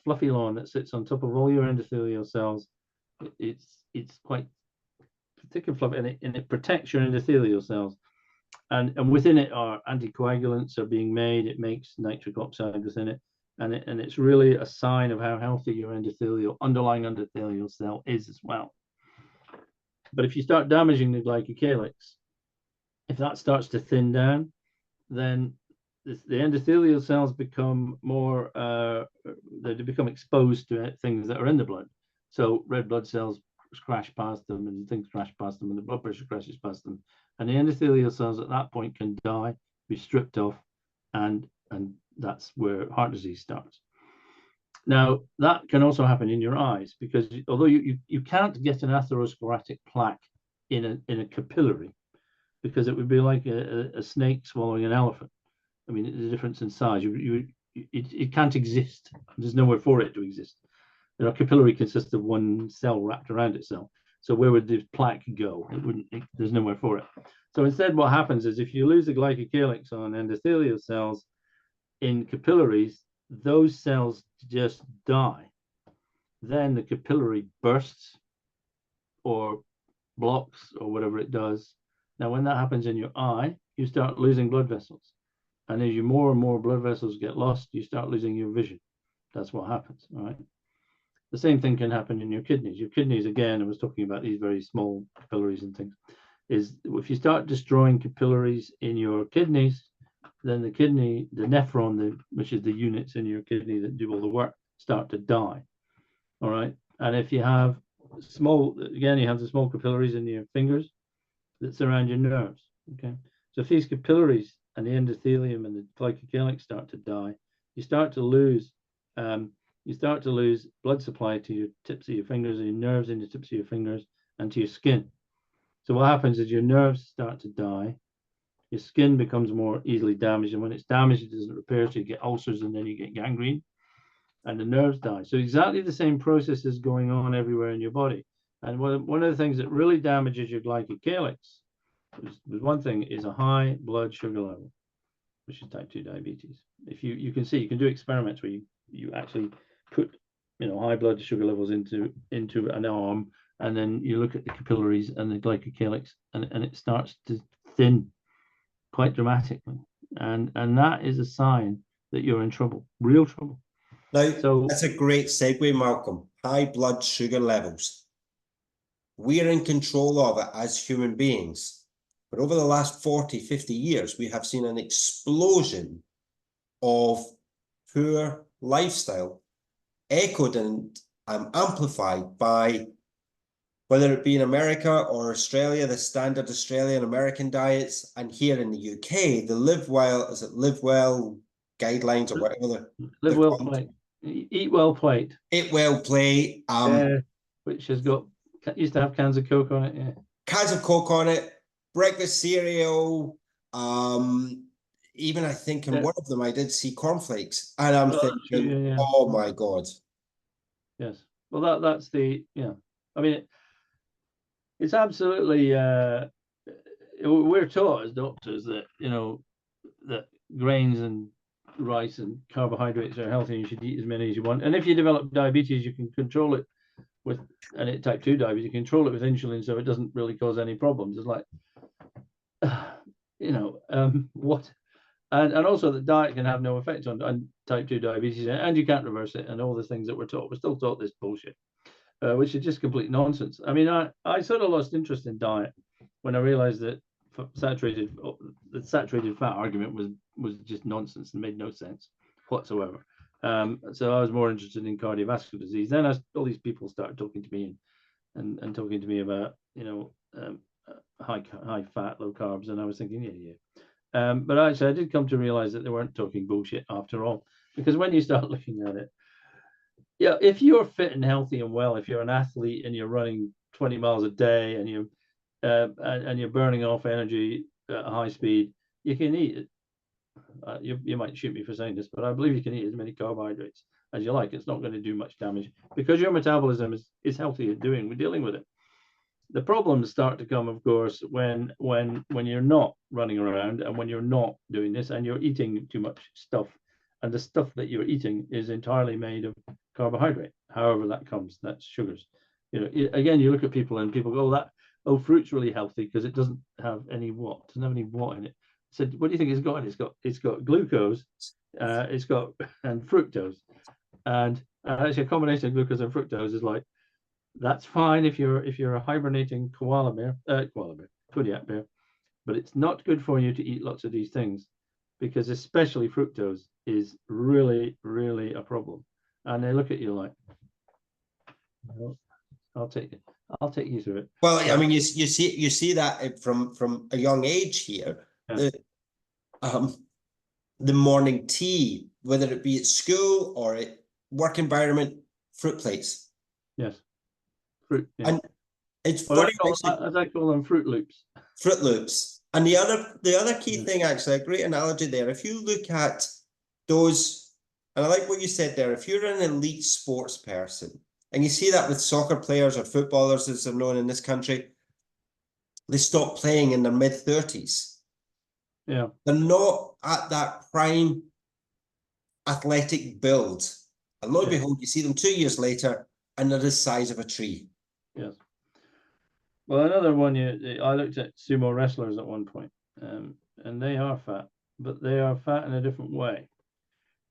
fluffy lawn that sits on top of all your endothelial cells. It's quite thick and fluffy, and it protects your endothelial cells. And within it are anticoagulants are being made. It makes nitric oxide within it. And it's really a sign of how healthy your underlying endothelial cell is as well. But if you start damaging the glycocalyx, if that starts to thin down, then the endothelial cells become more, they become exposed to things that are in the blood. So red blood cells crash past them, and things crash past them, and the blood pressure crashes past them. And the endothelial cells at that point can die, be stripped off, and that's where heart disease starts. Now, that can also happen in your eyes, because although you can't get an atherosclerotic plaque in a capillary, because it would be like a snake swallowing an elephant. I mean, the difference in size, it can't exist. There's nowhere for it to exist. A capillary consists of one cell wrapped around itself. So where would the plaque go? There's nowhere for it. So instead, what happens is if you lose the glycocalyx on endothelial cells in capillaries, those cells just die. Then the capillary bursts or blocks or whatever it does. Now, when that happens in your eye, you start losing blood vessels. And as more and more blood vessels get lost, you start losing your vision. That's what happens, all right? The same thing can happen in your kidneys. Your kidneys, again, I was talking about these very small capillaries and things, is if you start destroying capillaries in your kidneys, then the kidney, the nephron, which is the units in your kidney that do all the work, start to die, all right? And if you have you have the small capillaries in your fingers that surround your nerves, okay? So if these capillaries and the endothelium and the glycocalyx start to die, you start to lose blood supply to your tips of your fingers and your nerves in the tips of your fingers and to your skin. So what happens is your nerves start to die, your skin becomes more easily damaged, and when it's damaged, it doesn't repair, so you get ulcers and then you get gangrene, and the nerves die. So exactly the same process is going on everywhere in your body. And one of the things that really damages your glycocalyx, one thing is a high blood sugar level, which is type 2 diabetes. If you can see, you can do experiments where you actually put high blood sugar levels into an arm, and then you look at the capillaries and the glycocalyx, and it starts to thin quite dramatically, and that is a sign that you're in trouble, real trouble. Now, that's a great segue, Malcolm. High blood sugar levels. We're in control of it as human beings. But over the last 40, 50 years, we have seen an explosion of poor lifestyle, echoed and amplified by, whether it be in America or Australia, the standard Australian American diets, and here in the UK, the live well guidelines or whatever. Live well plate. Eat well plate. Eat well plate. Which has got, used to have cans of Coke on it, yeah. Cans of Coke on it, breakfast cereal, even I think in one of them I did see cornflakes, and I'm thinking, oh my God. Yes. Well, that's the, I mean, it's absolutely, we're taught as doctors that, that grains and rice and carbohydrates are healthy and you should eat as many as you want. And if you develop diabetes, you can control it with, and type 2 diabetes, you control it with insulin, so it doesn't really cause any problems. It's like, what? And also the diet can have no effect on type 2 diabetes, and you can't reverse it, and all the things that we're taught. We're still taught this bullshit, which is just complete nonsense. I mean, I sort of lost interest in diet when I realized that the saturated fat argument was just nonsense and made no sense whatsoever. So I was more interested in cardiovascular disease. Then all these people started talking to me and talking to me about high fat, low carbs, and I was thinking, but actually I did come to realize that they weren't talking bullshit after all, because when you start looking at it, if you're fit and healthy and well, if you're an athlete and you're running 20 miles a day and you're burning off energy at high speed, you can eat it. You might shoot me for saying this, but I believe you can eat as many carbohydrates as you like. It's not going to do much damage because your metabolism is healthy at we're dealing with it. The problems start to come, of course, when you're not running around and when you're not doing this and you're eating too much stuff, and the stuff that you're eating is entirely made of carbohydrate, however that comes, that's sugars. Again, you look at people and people go, fruit's really healthy because it doesn't have any what? It doesn't have any what in it. So what do you think it's got? It's got glucose, it's got and fructose, and actually a combination of glucose and fructose is like, that's fine if you're a hibernating Kodiak bear, but it's not good for you to eat lots of these things, because especially fructose is really, really a problem. And they look at you like, I'll take you through it. Well, I mean, you see that from a young age here. Yeah. the morning tea, whether it be at school or at work environment, fruit plates. Yes. Fruit. Yeah. And it's Well, funny, actually, as I call them, Fruit Loops. Fruit Loops. And the other key Yeah. thing, actually, a great analogy there. If you look at those, and I like what you said there, if you're an elite sports person, and you see that with soccer players or footballers, as they're known in this country, they stop playing in their mid-30s. Yeah. They're not at that prime athletic build. And lo and behold, you see them 2 years later, and they're the size of a tree. Yes. Well, another one, I looked at sumo wrestlers at one point, and they are fat, but they are fat in a different way.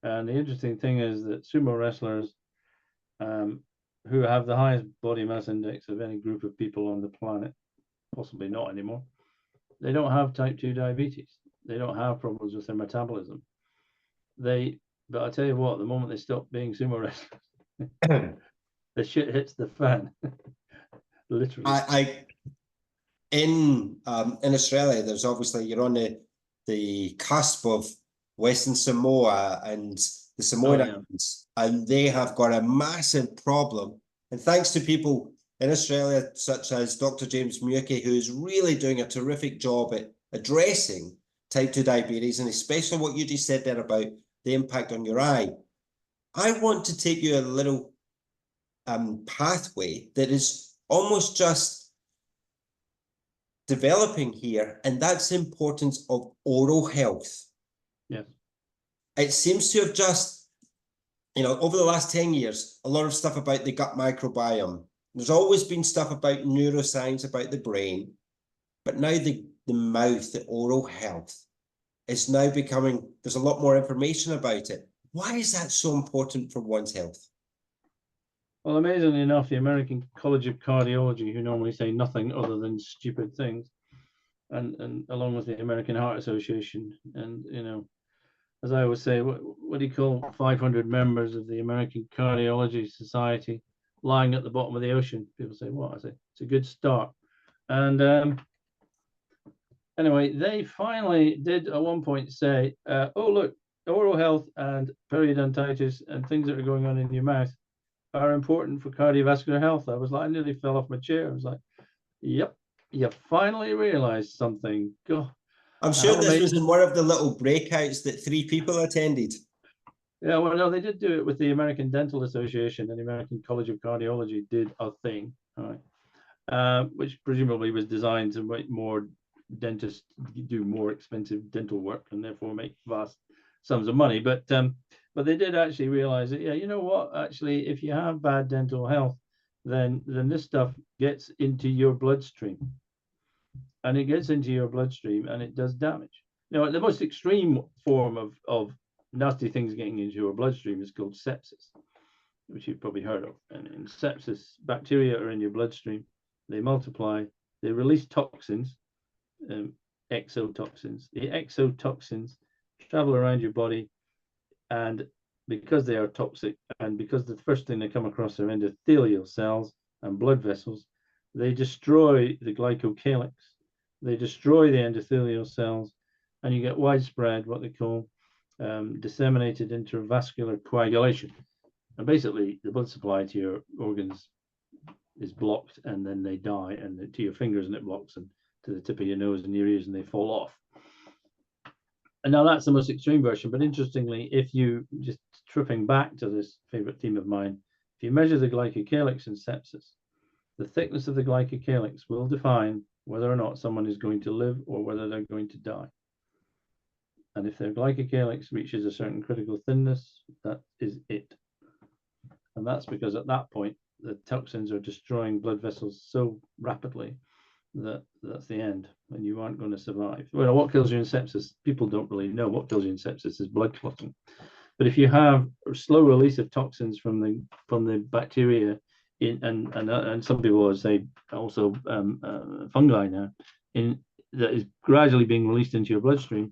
And the interesting thing is that sumo wrestlers, who have the highest body mass index of any group of people on the planet, possibly not anymore, they don't have type 2 diabetes. They don't have problems with their metabolism. But I tell you what, the moment they stop being sumo wrestlers, the shit hits the fan. Literally. In Australia, there's obviously, you're on the cusp of Western Samoa and the Samoan Islands, and they have got a massive problem. And thanks to people in Australia, such as Dr. James Muirkey, who is really doing a terrific job at addressing type 2 diabetes, and especially what you just said there about the impact on your eye. I want to take you a little pathway that is almost just developing here, and that's the importance of oral health. Yes. It seems to have just, over the last 10 years, a lot of stuff about the gut microbiome. There's always been stuff about neuroscience, about the brain, but now the mouth, the oral health, is now becoming, there's a lot more information about it. Why is that so important for one's health? Well, amazingly enough, the American College of Cardiology, who normally say nothing other than stupid things, and along with the American Heart Association, and as I always say, what do you call 500 members of the American Cardiology Society lying at the bottom of the ocean? People say, what? I say, it's a good start. And anyway, they finally did at one point say, oh, look, oral health and periodontitis and things that are going on in your mouth are important for cardiovascular health. I was like, I nearly fell off my chair. I was like, yep, you finally realized something. God. I'm sure this was in one of the little breakouts that 3 people attended. Yeah, well, no, they did do it with the American Dental Association, and the American College of Cardiology did a thing, right? Which presumably was designed to make more dentists do more expensive dental work and therefore make vast sums of money. But they did actually realize that, yeah, you know what? Actually, if you have bad dental health, then this stuff gets into your bloodstream. And it gets into your bloodstream and it does damage. The most extreme form of nasty things getting into your bloodstream is called sepsis, which you've probably heard of. And in sepsis, bacteria are in your bloodstream. They multiply. They release toxins, exotoxins. The exotoxins travel around your body, and because they are toxic, and because the first thing they come across are endothelial cells and blood vessels, they destroy the glycocalyx. They destroy the endothelial cells, and you get widespread, what they call disseminated intravascular coagulation. And basically, the blood supply to your organs is blocked, and then they die, and to your fingers, and it blocks, and to the tip of your nose and your ears, and they fall off. And now that's the most extreme version. But interestingly, if you, just tripping back to this favorite theme of mine, if you measure the glycocalyx in sepsis, the thickness of the glycocalyx will define whether or not someone is going to live or whether they're going to die. And if their glycocalyx reaches a certain critical thinness, that is it. And that's because at that point, the toxins are destroying blood vessels so rapidly that that's the end, and you aren't going to survive. Well, what kills you in sepsis? People don't really know. What kills you in sepsis is blood clotting. But if you have a slow release of toxins from the bacteria, and some people would say also fungi now, that is gradually being released into your bloodstream,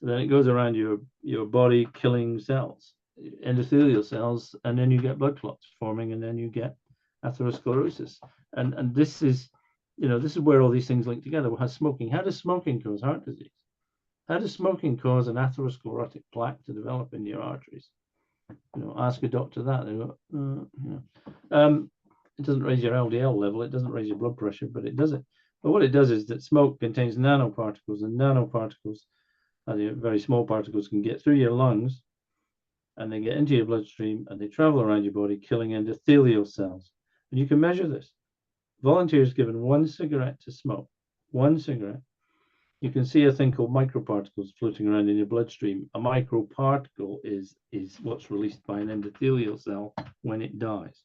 then it goes around your body killing cells, endothelial cells, and then you get blood clots forming, and then you get atherosclerosis. And this is, this is where all these things link together. How does smoking cause heart disease? How does smoking cause an atherosclerotic plaque to develop in your arteries? Ask a doctor that. They go, it doesn't raise your LDL level, it doesn't raise your blood pressure, but it does it. But what it does is that smoke contains nanoparticles, and nanoparticles, very small particles, can get through your lungs, and they get into your bloodstream, and they travel around your body, killing endothelial cells. And you can measure this. Volunteers given one cigarette to smoke, one cigarette, you can see a thing called microparticles floating around in your bloodstream. A microparticle is what's released by an endothelial cell when it dies.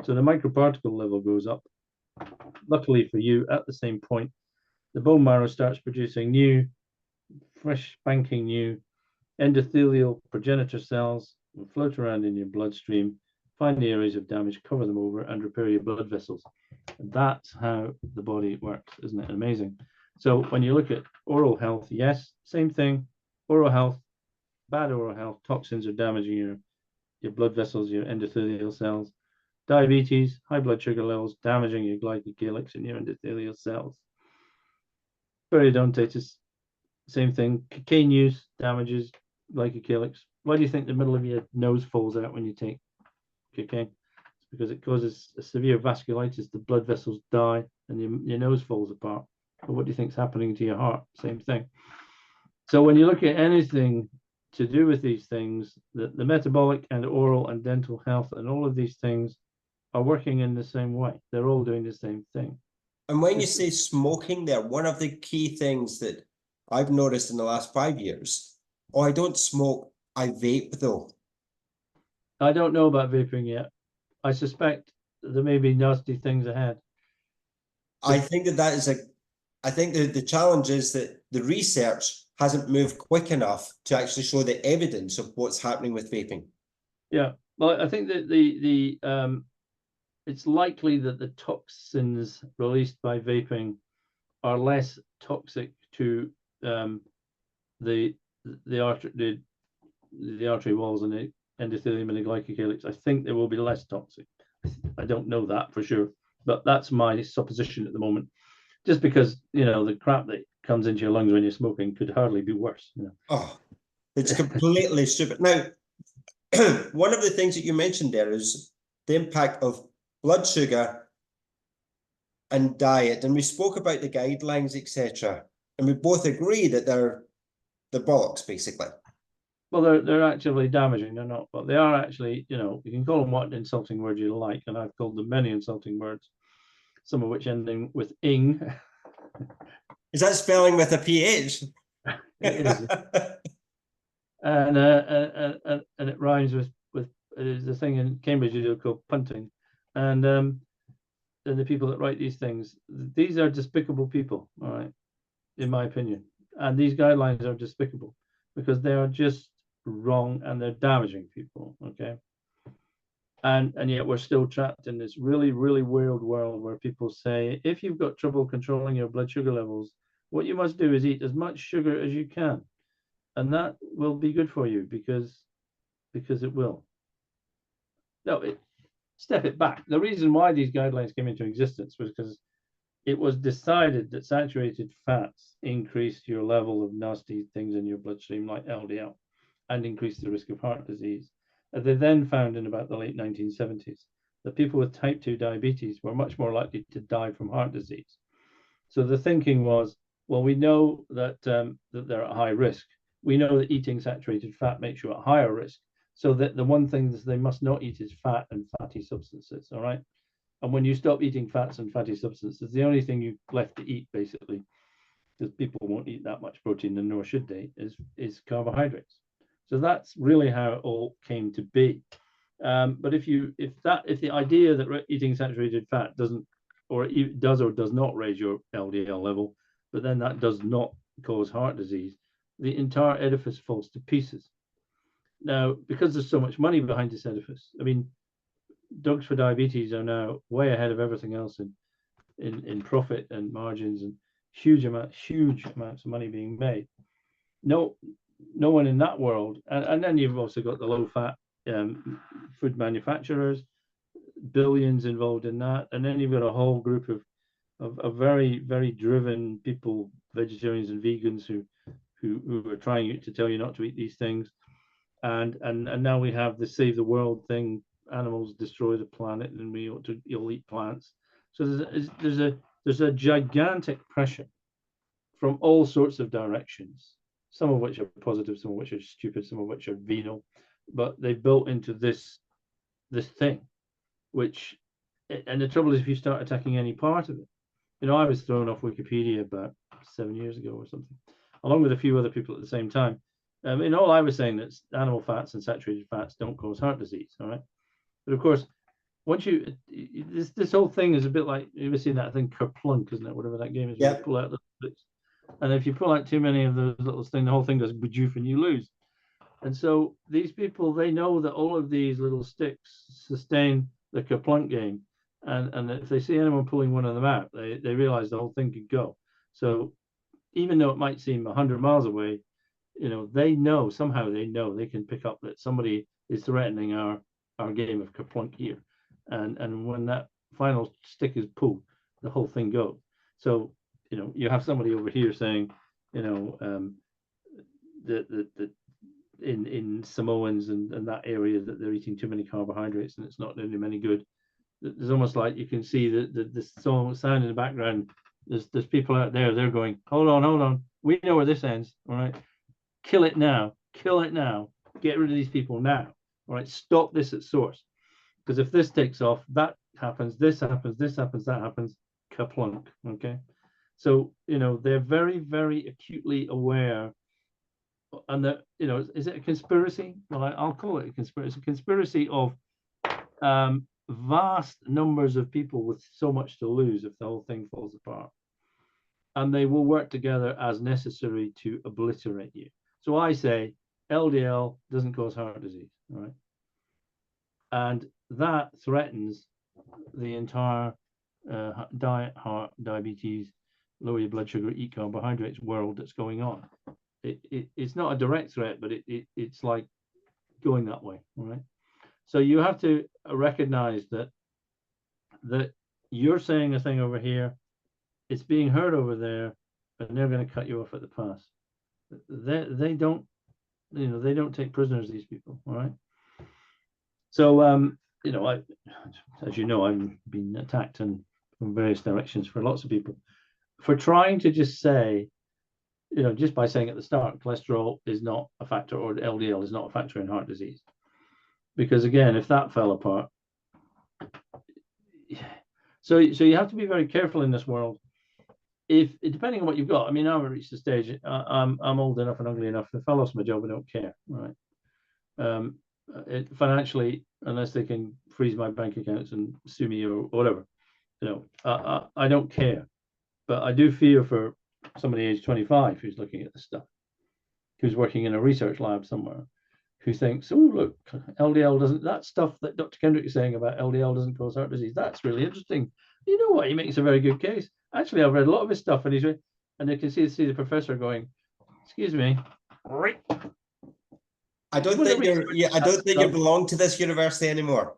So the microparticle level goes up. Luckily for you, at the same point, the bone marrow starts producing new, fresh, spanking new endothelial progenitor cells will float around in your bloodstream, find the areas of damage, cover them over, and repair your blood vessels. And that's how the body works. Isn't it amazing? So when you look at oral health, yes, same thing. Oral health, bad oral health, toxins are damaging your blood vessels, your endothelial cells. Diabetes, high blood sugar levels, damaging your glycocalyx and your endothelial cells. Periodontitis, same thing. Cocaine use damages glycocalyx. Why do you think the middle of your nose falls out when you take cocaine? It's because it causes a severe vasculitis. The blood vessels die and your nose falls apart. But what do you think is happening to your heart? Same thing. So when you look at anything to do with these things, the metabolic and oral and dental health and all of these things are working in the same way. They're all doing the same thing. And when you say smoking there, one of the key things that I've noticed in the last 5 years, I don't smoke, I vape though. I don't know about vaping yet. I suspect there may be nasty things ahead. I think that is I think the challenge is that the research hasn't moved quick enough to actually show the evidence of what's happening with vaping. Yeah, well, I think that it's likely that the toxins released by vaping are less toxic to the artery walls and the endothelium and the glycocalyx. I think they will be less toxic. I don't know that for sure, but that's my supposition at the moment. Just because the crap that comes into your lungs when you're smoking could hardly be worse. Oh, it's completely stupid. Now, one of the things that you mentioned there is the impact of blood sugar and diet, and we spoke about the guidelines, etc. And we both agree that they're bollocks, basically. Well, they're actively damaging. They're not, but they are actually. You can call them what insulting word you like, and I've called them many insulting words, some of which ending with ing. Is that spelling with a PH? It is. And it rhymes with there's a thing in Cambridge you do called punting, and the people that write these things, these are despicable people, all right, in my opinion. And these guidelines are despicable because they are just wrong and they're damaging people, okay? And yet we're still trapped in this really, really weird world where people say, if you've got trouble controlling your blood sugar levels, what you must do is eat as much sugar as you can. And that will be good for you because it will. No, step it back. The reason why these guidelines came into existence was because it was decided that saturated fats increase your level of nasty things in your bloodstream like LDL and increase the risk of heart disease. They then found in about the late 1970s that people with type 2 diabetes were much more likely to die from heart disease. So the thinking was, well, we know that they're at high risk. We know that eating saturated fat makes you at higher risk. So that the one thing that they must not eat is fat and fatty substances, all right? And when you stop eating fats and fatty substances, the only thing you've left to eat, basically, because people won't eat that much protein, and nor should they, is carbohydrates. So that's really how it all came to be. But if the idea that eating saturated fat doesn't, or it does or does not raise your LDL level, but then that does not cause heart disease, the entire edifice falls to pieces. Now, because there's so much money behind this edifice, I mean, drugs for diabetes are now way ahead of everything else in profit and margins, and huge amounts of money being made. No one in that world, and then you've also got the low-fat food manufacturers, billions involved in that, and then you've got a whole group of very, very driven people, vegetarians and vegans, who who are trying to tell you not to eat these things. And now we have the save the world thing. Animals destroy the planet, and we ought to all eat plants. So there's a gigantic pressure from all sorts of directions, some of which are positive, some of which are stupid, some of which are venal, but they've built into this thing, which, and the trouble is, if you start attacking any part of it, I was thrown off Wikipedia about 7 years ago or something, along with a few other people at the same time. In all, I was saying that animal fats and saturated fats don't cause heart disease, all right? But of course, once this whole thing is a bit like, you've ever seen that thing Kerplunk, isn't it? Whatever that game is, yeah. You pull out the bits, and if you pull out too many of those little things, the whole thing goes badoof and you lose. And so these people, they know that all of these little sticks sustain the Kerplunk game, and if they see anyone pulling one of them out, they realize the whole thing could go. So even though it might seem 100 miles away, they know, somehow they know they can pick up that somebody is threatening our game of Kerplunk here, and when that final stick is pulled, the whole thing goes. So you have somebody over here saying, that in Samoans and that area that they're eating too many carbohydrates and it's not doing them any good. There's almost like you can see the sound in the background. There's people out there, they're going, hold on, we know where this ends, all right? Kill it now, get rid of these people now, all right? Stop this at source, because if this takes off, that happens, this happens, that happens, Kerplunk, okay? So, they're very, very acutely aware, and that, is it a conspiracy? Well, I'll call it a conspiracy. It's a conspiracy of vast numbers of people with so much to lose if the whole thing falls apart. And they will work together as necessary to obliterate you. So I say LDL doesn't cause heart disease, all right? And that threatens the entire diet, heart, diabetes, lower your blood sugar, eat carbohydrates world that's going on. It's not a direct threat, but it's like going that way, all right? So you have to recognize that you're saying a thing over here, it's being heard over there, and they're going to cut you off at the pass. They don't, they don't take prisoners, these people, all right? So, as you know, I've been attacked from various directions for lots of people for trying to just say, just by saying at the start, cholesterol is not a factor, or LDL is not a factor in heart disease. Because again, if that fell apart, so you have to be very careful in this world. If depending on what you've got, I mean, I've reached the stage. I'm old enough and ugly enough. If I lost my job, I don't care, right? Financially, unless they can freeze my bank accounts and sue me or whatever, I don't care. But I do fear for somebody aged 25 who's looking at this stuff, who's working in a research lab somewhere, who thinks, oh, look, LDL doesn't, that stuff that Dr. Kendrick is saying about LDL doesn't cause heart disease, that's really interesting. You know what? He makes a very good case. Actually, I've read a lot of his stuff, and they can see the professor going, excuse me. I don't think you belong to this university anymore.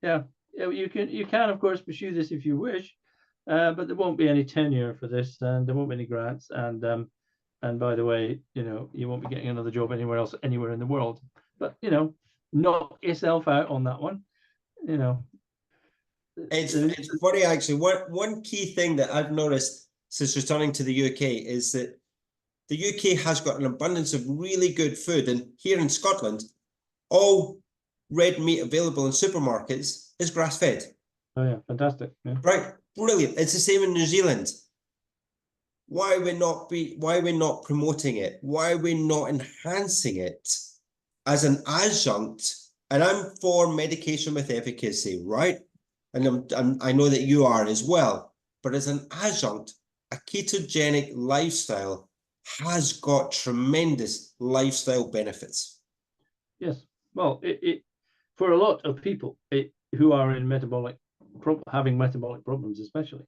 Yes. Yeah, you can of course pursue this if you wish, but there won't be any tenure for this, and there won't be any grants, and by the way, you won't be getting another job anywhere else, anywhere in the world. But knock yourself out on that one. It's funny actually. One key thing that I've noticed since returning to the UK is that the UK has got an abundance of really good food, and here in Scotland, all red meat available in supermarkets is grass-fed. Oh yeah, fantastic. Yeah. Right, brilliant. It's the same in New Zealand. Why are we not promoting it? Why are we not enhancing it as an adjunct? And I'm for medication with efficacy, right? And I know that you are as well. But as an adjunct, a ketogenic lifestyle has got tremendous lifestyle benefits. Yes. Well, it for a lot of people who are in having metabolic problems, especially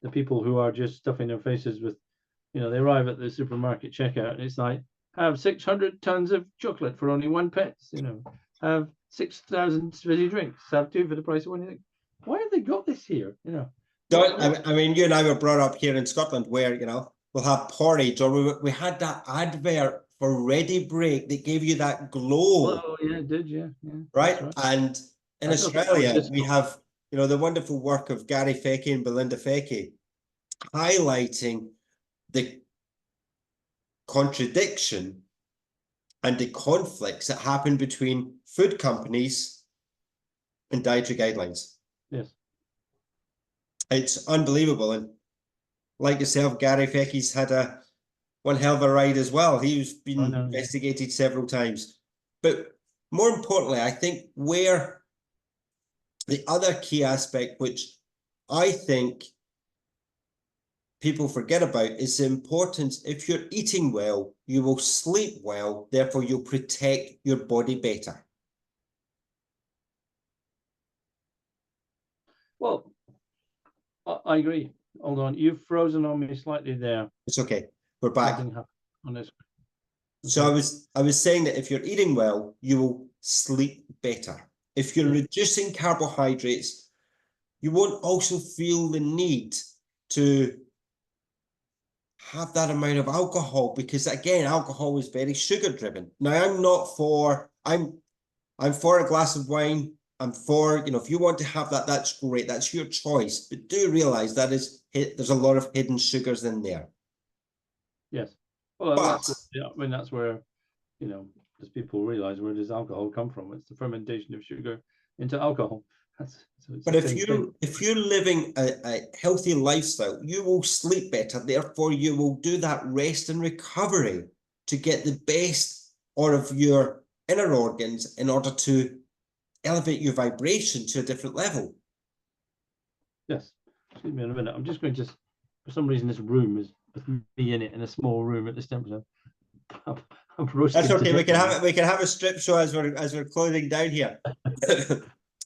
the people who are just stuffing their faces with, they arrive at the supermarket checkout and it's like, have 600 tons of chocolate for only 1 pence, have 6,000 fizzy drinks, have 2 for the price of 1. You think, why have they got this here? I mean, you and I were brought up here in Scotland where, we'll have porridge, or we had that advert for Ready Break that gave you that glow. Oh, yeah, it did, yeah. Right? Right. And in Australia, we have, the wonderful work of Gary Fekke and Belinda Fekke highlighting the contradiction and the conflicts that happen between food companies and dietary guidelines. Yes. It's unbelievable. And like yourself, Gary Fekke's had one hell of a ride as well. He's been investigated several times. But more importantly, I think where the other key aspect, which I think people forget about, is the importance. If you're eating well, you will sleep well, therefore you'll protect your body better. Well, I agree. Hold on, you've frozen on me slightly there. It's okay. We're back. On this. So I was saying that if you're eating well, you will sleep better. If you're reducing carbohydrates, you won't also feel the need to have that amount of alcohol, because again, alcohol is very sugar driven. Now, I'm for a glass of wine. I'm for, if you want to have that, that's great. That's your choice. But do realize there's a lot of hidden sugars in there. Yes. Well, that's where, as people realize, where does alcohol come from? It's the fermentation of sugar into alcohol. But if you're living a healthy lifestyle, you will sleep better. Therefore, you will do that rest and recovery to get the best out of your inner organs in order to elevate your vibration to a different level. Yes. Excuse me in a minute. I'm just going to, for some reason, this room is with me in it, in a small room at this temperature. I'm roasting. That's okay. We can have a strip show as we're closing down here.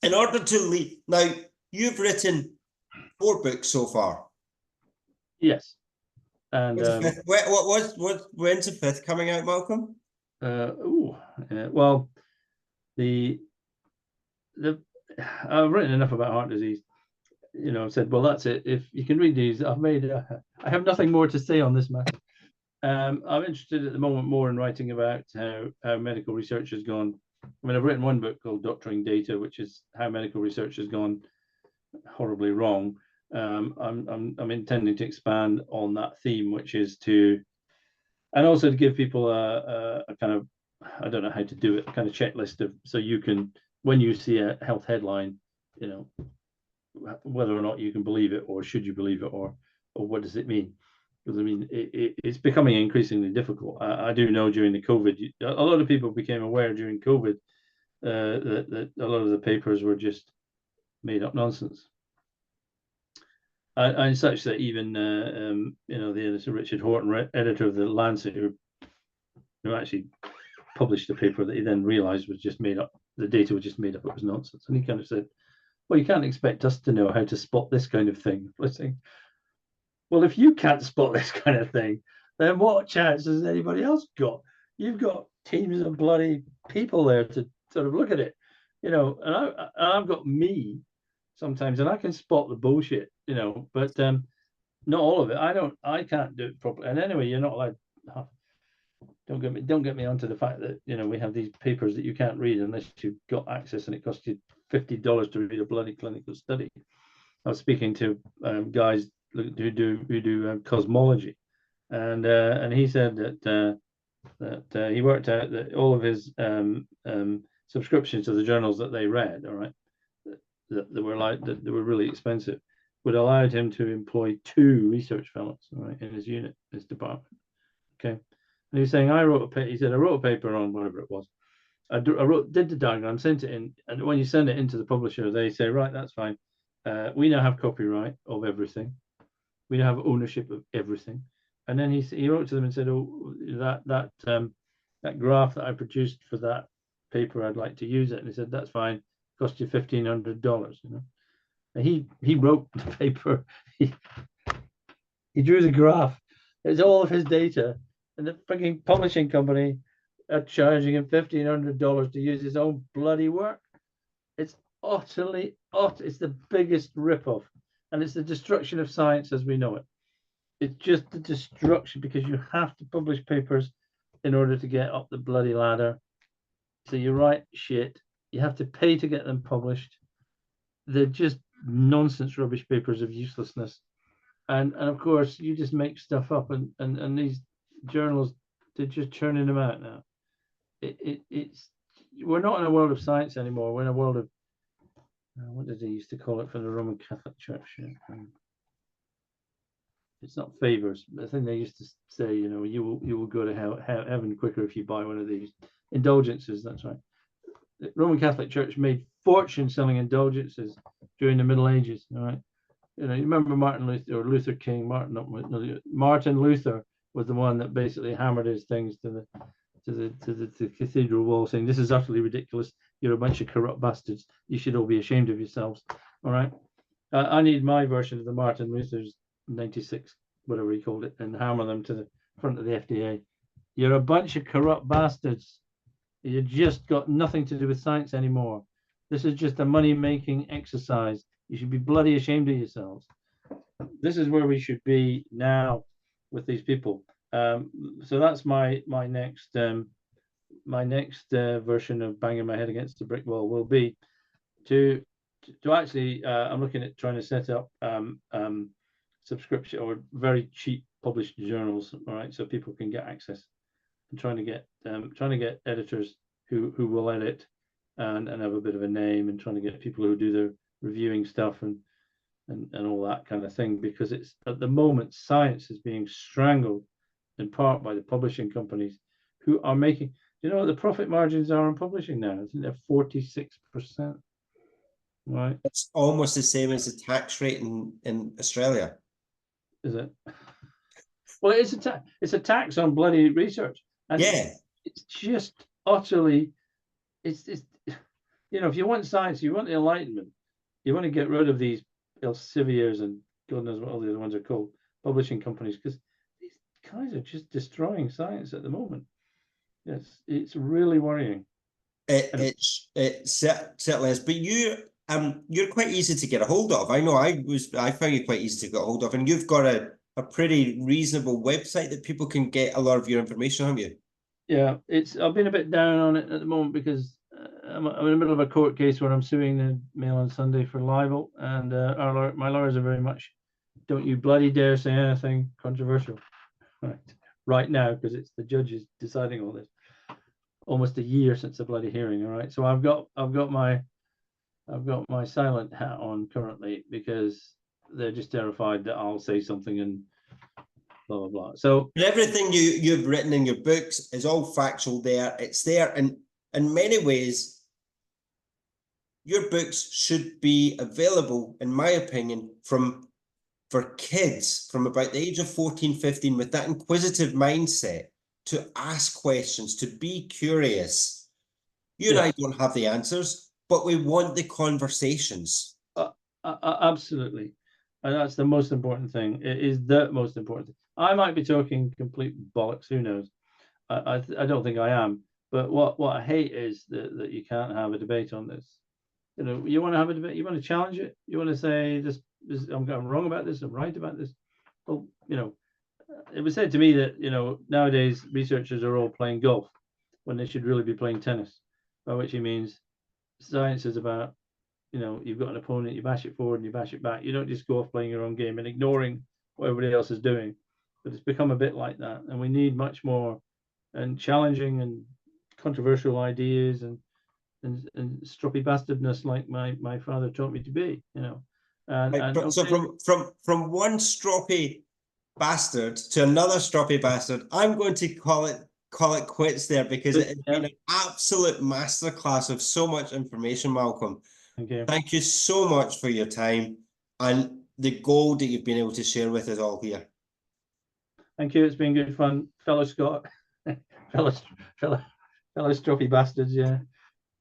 In order to lead, now you've written 4 books so far. Yes. And when's the 5th coming out, Malcolm? Well, I've written enough about heart disease. I've said, well, that's it. If you can read these, I have nothing more to say on this matter. I'm interested at the moment more in writing about how medical research has gone. I mean, I've written one book called Doctoring Data, which is how medical research has gone horribly wrong. I'm intending to expand on that theme, which is and also to give people a kind of, I don't know how to do it, a kind of checklist of, so you can, when you see a health headline, whether or not you can believe it, or should you believe it, or what does it mean? Because I mean, it's becoming increasingly difficult. I do know during the COVID, a lot of people became aware during COVID that a lot of the papers were just made up nonsense. And such that even the editor, Richard Horton, editor of the Lancet, who actually published a paper that he then realized was just made up. The data was just made up. It was nonsense. And he kind of said, well, you can't expect us to know how to spot this kind of thing. Well, if you can't spot this kind of thing, then what chance has anybody else got? You've got teams of bloody people there to sort of look at it, and I've got me sometimes, and I can spot the bullshit, but not all of it. I can't do it properly. And anyway, you're not allowed. Don't get me onto the fact that we have these papers that you can't read unless you've got access, and it costs you $50 to read a bloody clinical study. I was speaking to guys who do cosmology, and he said that he worked out that all of his subscriptions to the journals that they read, all right, that were really expensive, would allow him to employ 2 research fellows, all right, in his unit, his department. Okay, and he was saying, I wrote a paper on whatever it was. Did the diagram, sent it in, and when you send it into the publisher, they say, right, that's fine. We now have copyright of everything. We now have ownership of everything. And then he wrote to them and said, oh, that graph that I produced for that paper, I'd like to use it. And he said, that's fine. Cost you $1,500. And he wrote the paper. He drew the graph. It's all of his data, and the freaking publishing company are charging him $1,500 to use his own bloody work. It's utterly, it's the biggest ripoff, and it's the destruction of science as we know it. it's just the destruction, because you have to publish papers in order to get up the bloody ladder. So you write shit, you have to pay to get them published. They're just nonsense rubbish papers of uselessness. And of course you just make stuff up, and these journals, they're just churning them out now. It's we're not in a world of science anymore. We're in a world of what did they used to call it for the Roman Catholic Church? It's not favors. I think they used to say, you know, you will go to heaven quicker if you buy one of these indulgences. That's right. The Roman Catholic Church made fortune selling indulgences during the Middle Ages. All right. You know, you remember Martin Luther, or Luther King. Martin Luther was the one that basically hammered his things to the cathedral wall, saying, "This is utterly ridiculous. You're a bunch of corrupt bastards. You should all be ashamed of yourselves." All right. I need my version of the Martin Luther's 96, whatever he called it, and hammer them to the front of the FDA. You're a bunch of corrupt bastards. You just got nothing to do with science anymore. This is just a money-making exercise. You should be bloody ashamed of yourselves. This is where we should be now with these people. So that's my next version of banging my head against the brick wall will be to actually I'm looking at trying to set up subscription or very cheap published journals, all right, so people can get access, and trying to get editors who will edit and have a bit of a name, and trying to get people who do the reviewing stuff and all that kind of thing, because it's at the moment science is being strangled in part by the publishing companies who are making, you know what the profit margins are on publishing now? I think they're 46%. Right. It's almost the same as the tax rate in Australia. Is it? Well, it's a tax on bloody research. And yeah. It's just utterly, it's you know, if you want science, you want the Enlightenment, you want to get rid of these Elsevier's and God knows what all the other ones are called, publishing companies, because these guys are just destroying science at the moment. Yes, it's really worrying. It certainly is. But you're quite easy to get a hold of. I know I found you quite easy to get a hold of, and you've got a pretty reasonable website that people can get a lot of your information, haven't you? Yeah, I've been a bit down on it at the moment because I'm in the middle of a court case where I'm suing the Mail on Sunday for libel, and my lawyers are very much, don't you bloody dare say anything controversial right now, because it's the judges deciding all this. Almost a year since the bloody hearing. All right, so I've got my silent hat on currently, because they're just terrified that I'll say something and blah blah blah. So everything you've written in your books is all factual there. It's there, and in many ways your books should be available, in my opinion, for kids from about the age of 14, 15, with that inquisitive mindset, to ask questions, to be curious. You and I don't have the answers, but we want the conversations. Absolutely. And that's the most important thing. It is the most important thing. I might be talking complete bollocks, who knows? I don't think I am. But what I hate is that you can't have a debate on this. You know, you want to have a debate, you want to challenge it, you want to say this I'm wrong about this, I'm right about this. Well, you know, it was said to me that, you know, nowadays researchers are all playing golf when they should really be playing tennis, by which he means science is about, you know, you've got an opponent, you bash it forward and you bash it back. You don't just go off playing your own game and ignoring what everybody else is doing. But it's become a bit like that, and we need much more and challenging and controversial ideas and stroppy bastardness, like my father taught me to be, you know. So from one stroppy bastard to another stroppy bastard, I'm going to call it quits there, because it has been an absolute masterclass of so much information, Malcolm. Thank you so much for your time and the gold that you've been able to share with us all here. Thank you. It's been good fun, fellow Scott, fellow stroppy bastards. Yeah.